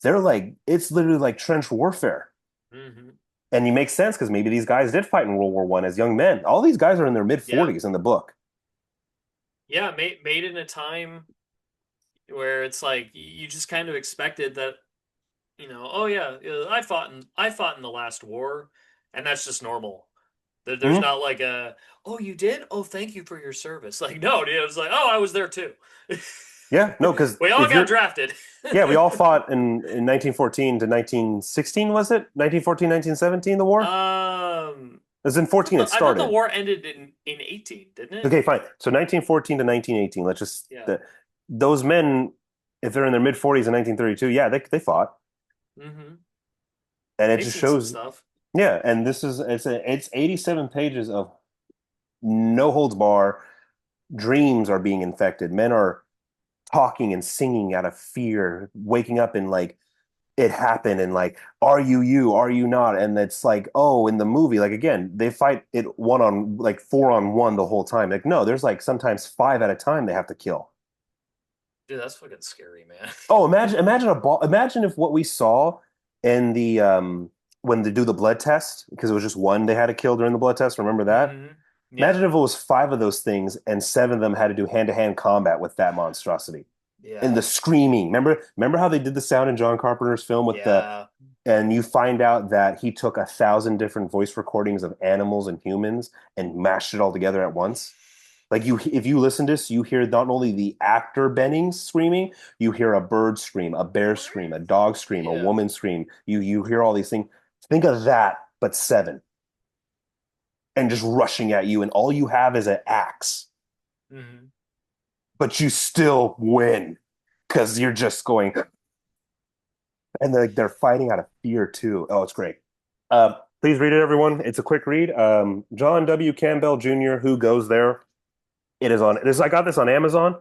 They're like, it's literally like trench warfare. Hmm. And it makes sense because maybe these guys did fight in World War One as young men. All these guys are in their mid Yeah. 40s in the book. Yeah. Made in a time where it's like you just kind of expected that, oh yeah, I fought in the last war, and that's just normal. There's Mhm. not like oh, you did? Oh, thank you for your service. Like, no, dude, it was like, oh, I was there too. Yeah, no, because We all if got you're, drafted. yeah, we all fought in 1914 to 1916, was it? 1914, 1917, the war? It was in 14 it I thought the started. war ended in 18, didn't it? Okay, fine. So 1914 to 1918, let's just, Yeah. those men, if they're in their mid 40s in 1932, yeah, they fought. Mm-hmm. And it They just seen some shows, stuff. yeah, and it's 87 pages of no holds bar. Dreams are being infected. Men are talking and singing out of fear, waking up and like it happened and like, are you you? Are you not? And it's like, oh, in the movie, like again, they fight it one on like 4-on-1 the whole time. Like, no, there's like sometimes five at a time they have to kill. Dude, that's fucking scary, man. Oh, imagine a ball. Imagine if what we saw in the when they do the blood test, because it was just one they had to kill during the blood test. Remember that? Hmm. Yeah. Imagine if it was five of those things and seven of them had to do hand-to-hand combat with that monstrosity. And the Yeah. screaming. Remember how they did the sound in John Carpenter's film with the Yeah. and you find out that he took 1,000 different voice recordings of animals and humans and mashed it all together at once. Like you, if you listen to this, you hear not only the actor Bennings screaming, you hear a bird scream, a bear scream, a dog scream, a Yeah. woman scream. You hear all these things. Think of that, but seven, and just rushing at you, and all you have is an axe, Hmm. but you still win because you're just going, and they're fighting out of fear too. Oh, it's great. Please read it, everyone. It's a quick read. John W. Campbell Jr. Who Goes There? It is on. It is. I got this on Amazon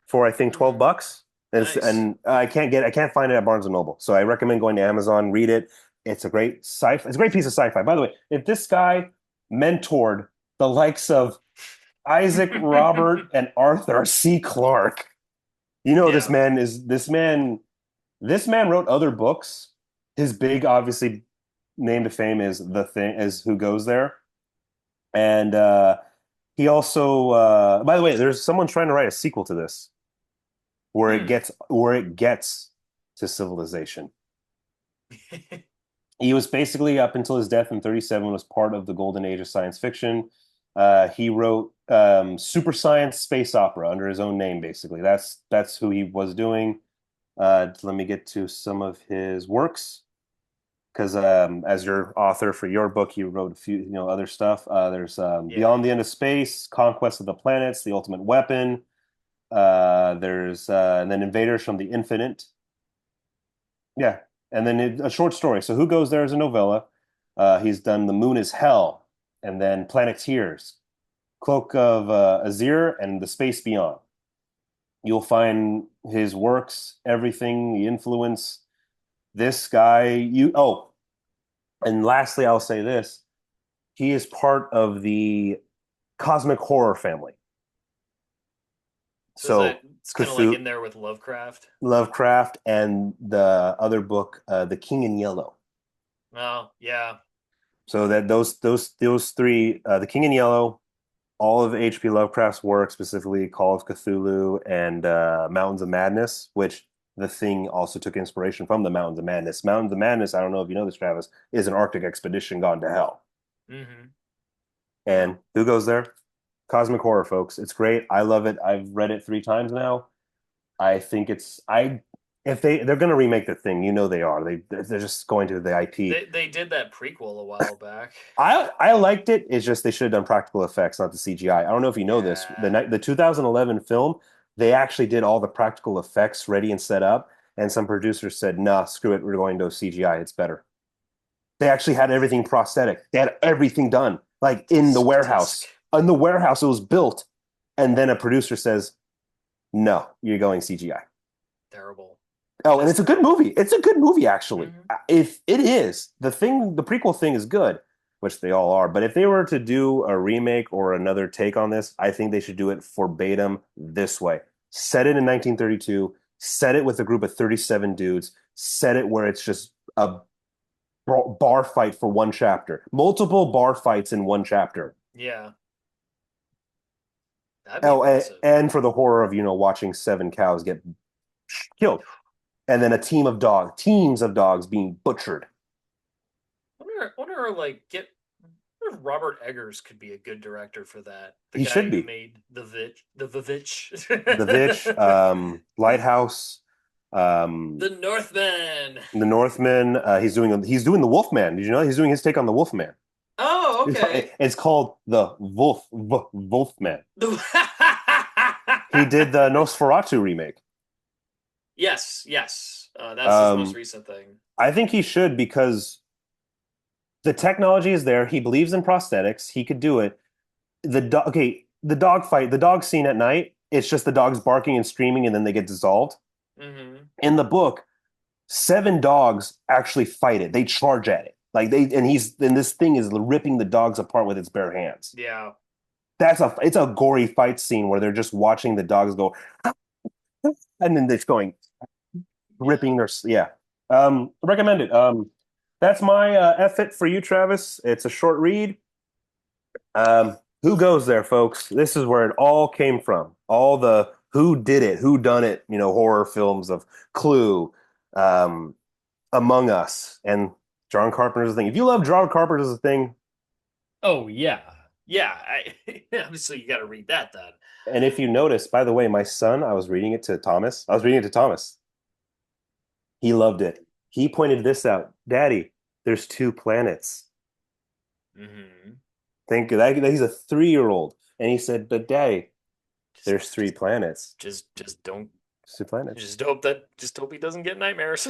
for I think Hmm. $12, Nice. and I can't find it at Barnes and Noble. So I recommend going to Amazon, read it. It's a great sci. It's a great piece of sci-fi. By the way, if this guy mentored the likes of Isaac, Robert, and Arthur C. Clarke, you know Yeah. this man wrote other books. His big, obviously, name to fame is The Thing, is Who Goes There. And he also, by the way, there's someone trying to write a sequel to this Hmm. where it gets to civilization. He was basically up until his death in 37 was part of the golden age of science fiction. He wrote super science space opera under his own name, basically. That's who he was doing. Let me get to some of his works because as your author for your book, you wrote a few, other stuff. There's Yeah. Beyond the End of Space, Conquest of the Planets, The Ultimate Weapon. There's and then Invaders from the Infinite. Yeah, and then a short story. So Who Goes There is a novella. He's done The Moon is Hell, and then Planeteers, Cloak of Azir, and The Space Beyond. You'll find his works, everything, the influence. This guy, and lastly, I'll say this: he is part of the cosmic horror family. So is that So it's kind of like Cthulhu, in there with Lovecraft? Lovecraft, and the other book, The King in Yellow. Oh, yeah. So that those three, The King in Yellow, all of H.P. Lovecraft's work, specifically Call of Cthulhu and Mountains of Madness, which the Thing also took inspiration from the Mountains of Madness. Mountains of Madness, I don't know if you know this, Travis, is an Arctic expedition gone to hell. Hmm. And Oh. who goes there? Cosmic horror, folks. It's great. I love it. I've read it 3 times now. I think it's I if they're going to remake the Thing, they are. They're just going to the IP. They did that prequel a while back. I liked it. It's just they should have done practical effects, not the CGI. I don't know if you know this. Yeah. The 2011 film, they actually did all the practical effects ready and set up, and some producers said, "Nah, screw it. We're going to CGI. It's better." They actually had everything prosthetic. They had everything done, like in the Tisk warehouse. tisk. In the warehouse, it was built, and then a producer says, "No, you're going CGI." Terrible. Oh, and That's it's a good terrible. movie. It's a good movie, actually. Hmm. If it is, the prequel thing is good, which they all are. But if they were to do a remake or another take on this, I think they should do it verbatim this way. Set it in 1932, set it with a group of 37 dudes, set it where it's just a bar fight for one chapter, multiple bar fights in one chapter. Yeah. That'd be Oh, impressive. and for the horror of, watching 7 cows get killed. And then teams of dogs being butchered. Wonder like get wonder if Robert Eggers could be a good director for that. The He guy should who be. made the Vivitch. The Vitch, Lighthouse, The Northman. The Northman. He's doing the Wolfman. Did you know he's doing his take on the Wolfman? Oh, okay. It's called the Wolfman. The- He did the Nosferatu remake. yes, yes. That's his most Um, recent thing. I think he should because the technology is there. He believes in prosthetics. He could do it. The dog fight, the dog scene at night. It's just the dogs barking and screaming, and then they get dissolved. Hmm. In the book, 7 dogs actually fight it. They charge at it. Like this thing is ripping the dogs apart with its bare hands. Yeah. It's a gory fight scene where they're just watching the dogs go and then they're just going Yeah. ripping their yeah. Recommend it. That's my effort for you, Travis. It's a short read. Who goes there, folks? This is where it all came from. All the who did it, who done it, horror films of Clue, um, Among Us, and John Carpenter's thing. If you love John Carpenter's thing, Oh yeah. Yeah, obviously you got to read that then. and if you notice, by the way, my son, I was reading it to Thomas. I was reading it to Thomas. He loved it. He pointed this out. Daddy, there's two planets. Hmm. Think that he's a 3-year-old. And he said, but Daddy, Just, there's three planets. just don't. There's two planets. Just hope he doesn't get nightmares.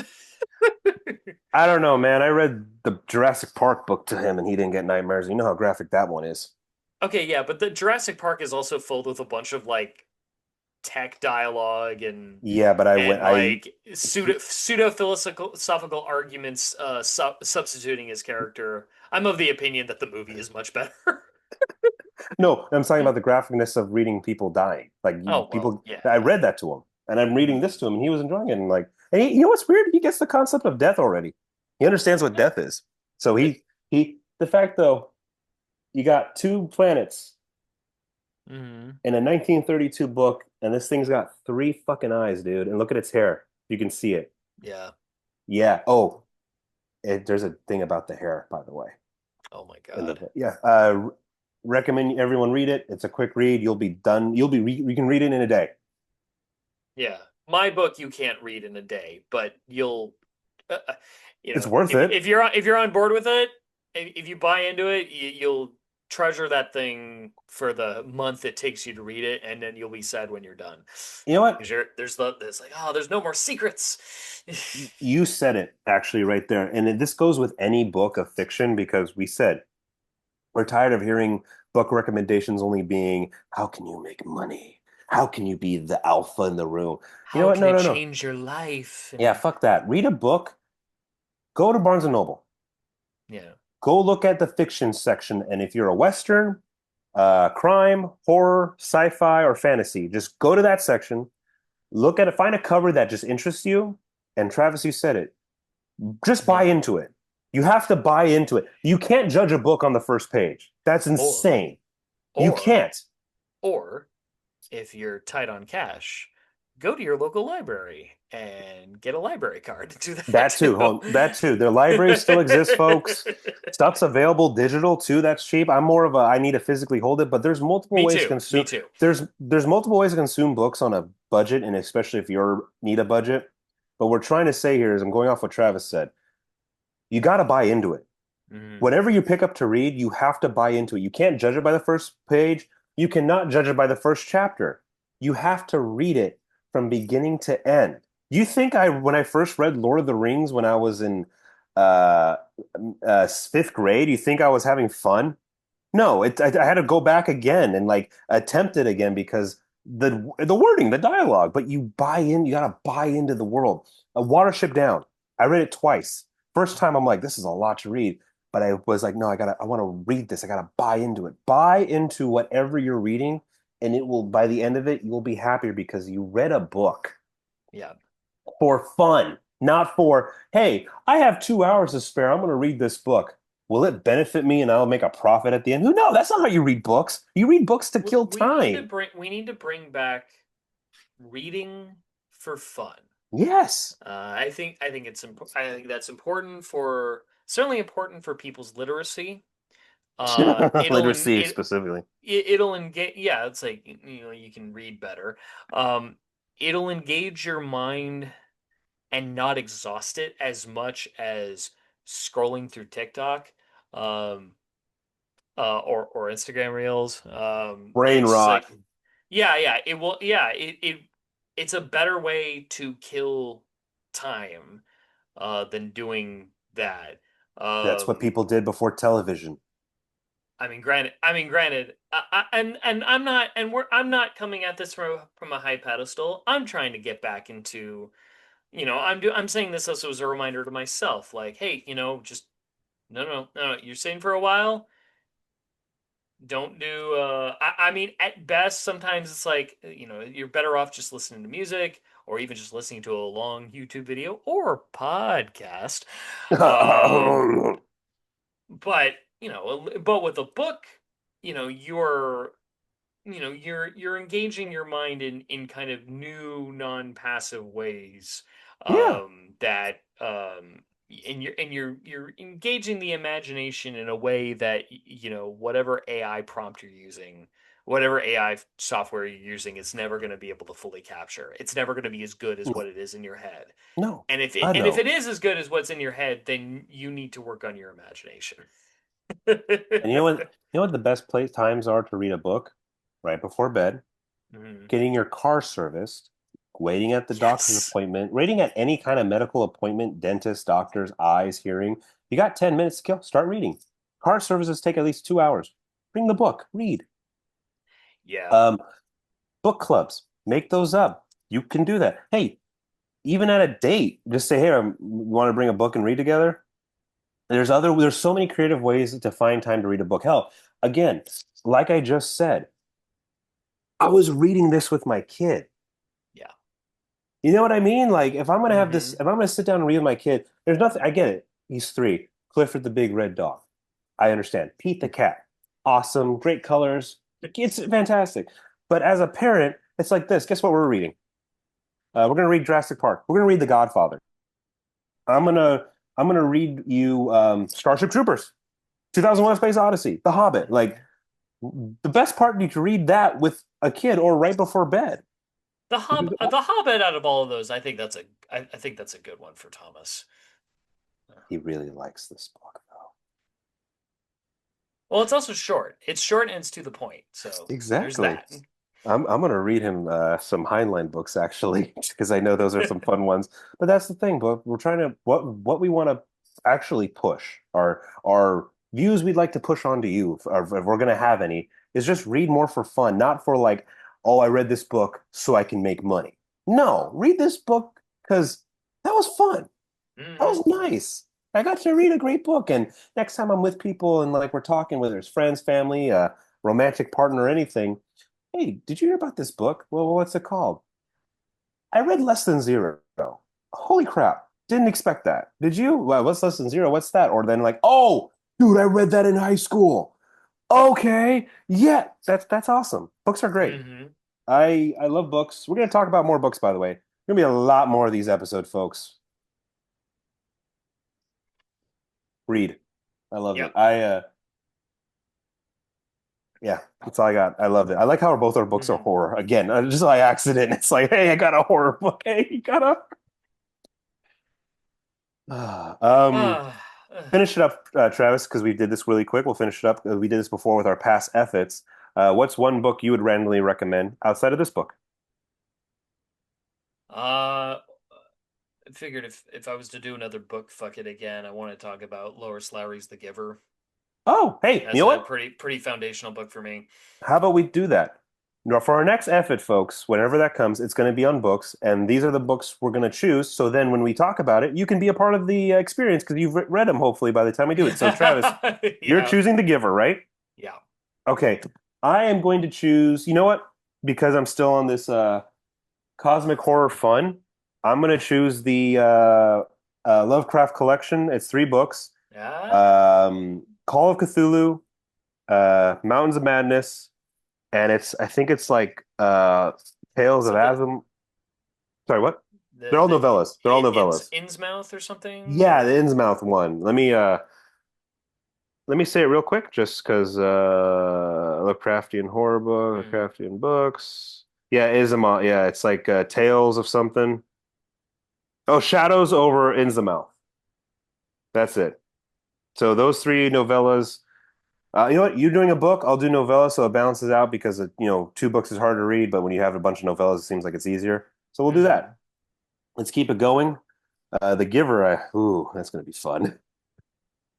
I don't know, man. I read the Jurassic Park book to him and he didn't get nightmares. You know how graphic that one is. Okay, yeah, but the Jurassic Park is also filled with a bunch of like tech dialogue Yeah, but and like pseudo philosophical arguments substituting his character. I'm of the opinion that the movie is much better. no, I'm talking about the graphicness of reading people dying. Like Oh well, people, yeah. I read that to him and I'm reading Mhm. this to him and he was enjoying it. And like, and you know what's weird? He gets the concept of death already. He understands what Yeah. death is. So Good. the fact though, you got two planets Hmm. in a 1932 book, and this thing's got three fucking eyes, dude. And look at its hair. You can see it. Yeah. Yeah. Oh, there's a thing about the hair, by the way. Oh my In God. the yeah. Recommend everyone read it. It's a quick read. You'll be done. You can read it in a day. Yeah. My book you can't read in a day, but you'll uh, uh, It's worth if it. you're on board with it, if you buy into it, you'll treasure that thing for the month it takes you to read it, and then you'll be sad when you're done. You know what? Because there's like, oh, there's no more secrets. You said it actually right there. And this goes with any book of fiction because we said we're tired of hearing book recommendations only being, how can you make money? How can you be the alpha in the room? You know How what? can No, it no, no. change your life? Yeah, And fuck that. Read a book. Go to Barnes and Noble. yeah, Go look at the fiction section. And if you're a Western, crime, horror, sci-fi, or fantasy, just go to that section. Look at it. Find a cover that just interests you. And Travis, you said it. Just buy yeah. into it. You have to buy into it. You can't judge a book on the first page. That's Or insane. You or can't. or if you're tight on cash, go to your local library and get a library card to do that That too. too. That too. Their libraries still exist, folks. Stuff's available digital too. That's cheap. I'm more of a I need to physically hold it, but there's multiple Me ways to too. Me consume. too. There's multiple ways to consume books on a budget, and especially if you need a budget. But what we're trying to say here is I'm going off what Travis said. You got to buy into it. Mhm. Whatever you pick up to read, you have to buy into it. You can't judge it by the first page. You cannot judge it by the first chapter. You have to read it from beginning to end. You think when I first read Lord of the Rings when I was in uh, fifth grade, you think I was having fun? No, I had to go back again and like attempt it again because the wording, the dialogue. But you buy in, you gotta buy into the world. A Watership Down. I read it twice. First time I'm like, this is a lot to read. But I was like, no, I want to read this. I gotta buy into it. Buy into whatever you're reading, and it will, by the end of it, you'll be happier because you read a book Yeah. for fun, not for, hey, I have 2 hours to spare. I'm gonna read this book. Will it benefit me and I'll make a profit at the end? Who knows? That's not how you read books. You read books to kill time. We need to bring back reading for fun. Yes. I think that's important for certainly important for people's literacy. Literacy specifically. It'll engage. Yeah, it's like you can read better. Um, it'll engage your mind and not exhaust it as much as scrolling through TikTok, um, or Instagram Reels. Brain It's rot. like yeah, it will. Yeah, it's a better way to kill time than doing that. That's what Um, people did before television. granted, and I'm not coming at this from a high pedestal. I'm trying to get back into, I'm saying this also as a reminder to myself, like, hey, just no. You're sitting for a while. Don't do. At best, sometimes it's like you're better off just listening to music or even just listening to a long YouTube video or podcast. Um, but but with a book. you're you're engaging your mind in kind of new non-passive ways, Yeah. that you're engaging the imagination in a way that whatever AI prompt you're using, whatever AI software you're using, it's never going to be able to fully capture. It's never going to be as good as what No. it is in your head. No. And if it God and if no. it is as good as what's in your head, then you need to work on your imagination. And you know what the best place times are to read a book? Right before bed, Mhm. getting your car serviced, waiting at the doctor's Yes. appointment, waiting at any kind of medical appointment, dentist, doctor's, eyes, hearing. You got 10 minutes to kill. Start reading. Car services take at least 2 hours. Bring the book, read. Yeah. Um, Book clubs, make those up. You can do that. Hey, even at a date, just say, "Hey, you want to bring a book and read together?" There's so many creative ways to find time to read a book. Hell, again, like I just said, I was reading this with my kid. Yeah. You know what I mean? Like if Hmm. I'm gonna sit down and read with my kid, there's nothing. I get it. He's 3. Clifford the big red dog. I understand. Pete the cat. Awesome, great colors. It's fantastic. But as a parent, it's like this. Guess what we're reading? We're gonna read Jurassic Park. We're gonna read The Godfather. I'm gonna I'm gonna read you Starship Troopers, 2001: A Space Odyssey, The Hobbit. Like the best part, you can read that with a kid or right before bed. The Hobbit out of all of those, I think that's a good one for Thomas. He really likes this book, though. Well, it's also short. It's short and it's to the point. So there's Exactly. that. I'm gonna read him some Heinlein books actually, because I know those are some fun ones. But that's the thing, but we're trying to what we want to actually push our views we'd like to push onto you, if we're gonna have any, is just read more for fun, not for like, oh, I read this book so I can make money. No, read this book because that was fun. That Hmm. was nice. I got to read a great book, and next time I'm with people and like we're talking, whether it's friends, family, romantic partner, or anything. Hey, did you hear about this book? Well, what's it called? I read Less Than Zero. Holy crap. Didn't expect that. Did you? Well, what's Less Than Zero? What's that? Or then like, oh, dude, I read that in high school. Okay. Yeah, that's awesome. Books are great. Hmm. I love books. We're gonna talk about more books, by the way. There's gonna be a lot more of these episodes, folks. Read. I loved it. Yep. Yeah, that's all I got. I loved it. I like how both our books are Hmm. horror. Again, just by accident. It's like, hey, I got a horror book. Hey, you got a um, Uh, finish it up, Travis, because we did this really quick. We'll finish it up. We did this before with our past efforts. What's one book you would randomly recommend outside of this book? I figured if I was to do another book, fuck it again. I want to talk about Loris Lowry's The Giver. Oh, hey, you That's know a what? pretty foundational book for me. How about we do that? No, for our next effort, folks, whenever that comes, it's going to be on books, and these are the books we're going to choose. So then when we talk about it, you can be a part of the experience because you've read them, hopefully, by the time we do it. So, Travis, you're Yeah. choosing The Giver, right? Yeah. Okay. I am going to choose, you know what? Because I'm still on this cosmic horror fun, I'm going to choose the Lovecraft collection. It's 3 books. Yeah. Call of Cthulhu, Mountains of Madness, and I think it's like Tales of Something Azam. Sorry, what? They're the all the novellas. They're all novellas. Innsmouth or something Yeah, the or Innsmouth one. Let me say it real quick, just because Lovecraftian horror book, hmm. Lovecraftian books. Yeah, Isma. Yeah, it's like Tales of something. Oh, Shadows over Innsmouth. That's it. So those 3 novellas. You know what? You're doing a book. I'll do novella, so it balances out because 2 books is hard to read, but when you have a bunch of novellas, it seems like it's easier. So we'll do Hmm. that. Let's keep it going. The Giver. Ooh, that's gonna be fun.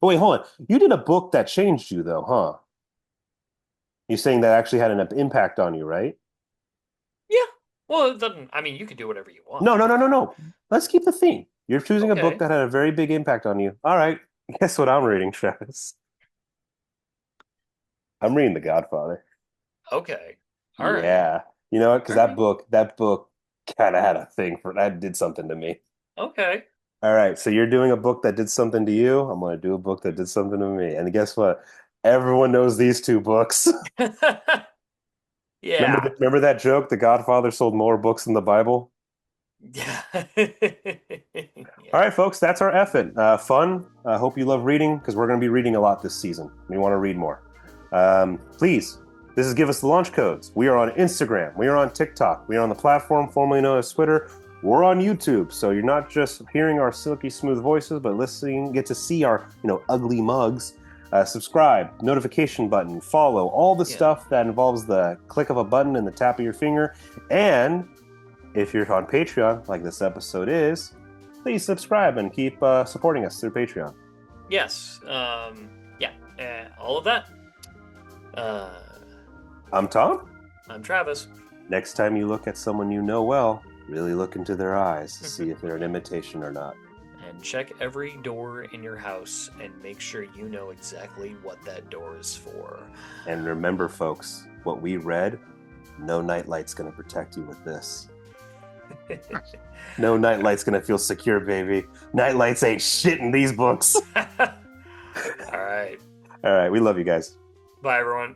Oh wait, hold on. You did a book that changed you, though, huh? You're saying that actually had an impact on you, right? Yeah. Well, it doesn't. I mean, you can do whatever you No, want. no, no, no, no. Let's keep the theme. You're choosing a book Okay. that had a very big impact on you. All right. Guess what I'm reading, Travis? I'm reading The Godfather. Okay. All right. Yeah. You know what? Because All right. that book kind of had a thing for that did something to me. Okay. All right. So you're doing a book that did something to you. I'm going to do a book that did something to me. And guess what? Everyone knows these two books. Yeah. Remember that joke? The Godfather sold more books than the Bible. Yeah. All Yeah. right, folks, that's our effort. Fun. I hope you love reading because we're going to be reading a lot this season. We want to read more. Please, this is Give Us the Launch Codes. We are on Instagram. We are on TikTok. We are on the platform formerly known as Twitter. We're on YouTube, so you're not just hearing our silky smooth voices, but listening, get to see our ugly mugs. Subscribe, notification button, follow, all the Yeah. stuff that involves the click of a button and the tap of your finger. And if you're on Patreon, like this episode is, please subscribe and keep supporting us through Patreon. Yes. Yeah. All of that. I'm Tom. I'm Travis. Next time you look at someone you know well, really look into their eyes to see if they're an imitation or not. And check every door in your house and make sure you know exactly what that door is for. And remember, folks, what we read, no nightlight's going to protect you with this. No nightlight's going to feel secure, baby. Nightlights ain't shit in these books. All right. All right, we love you guys. Bye, everyone.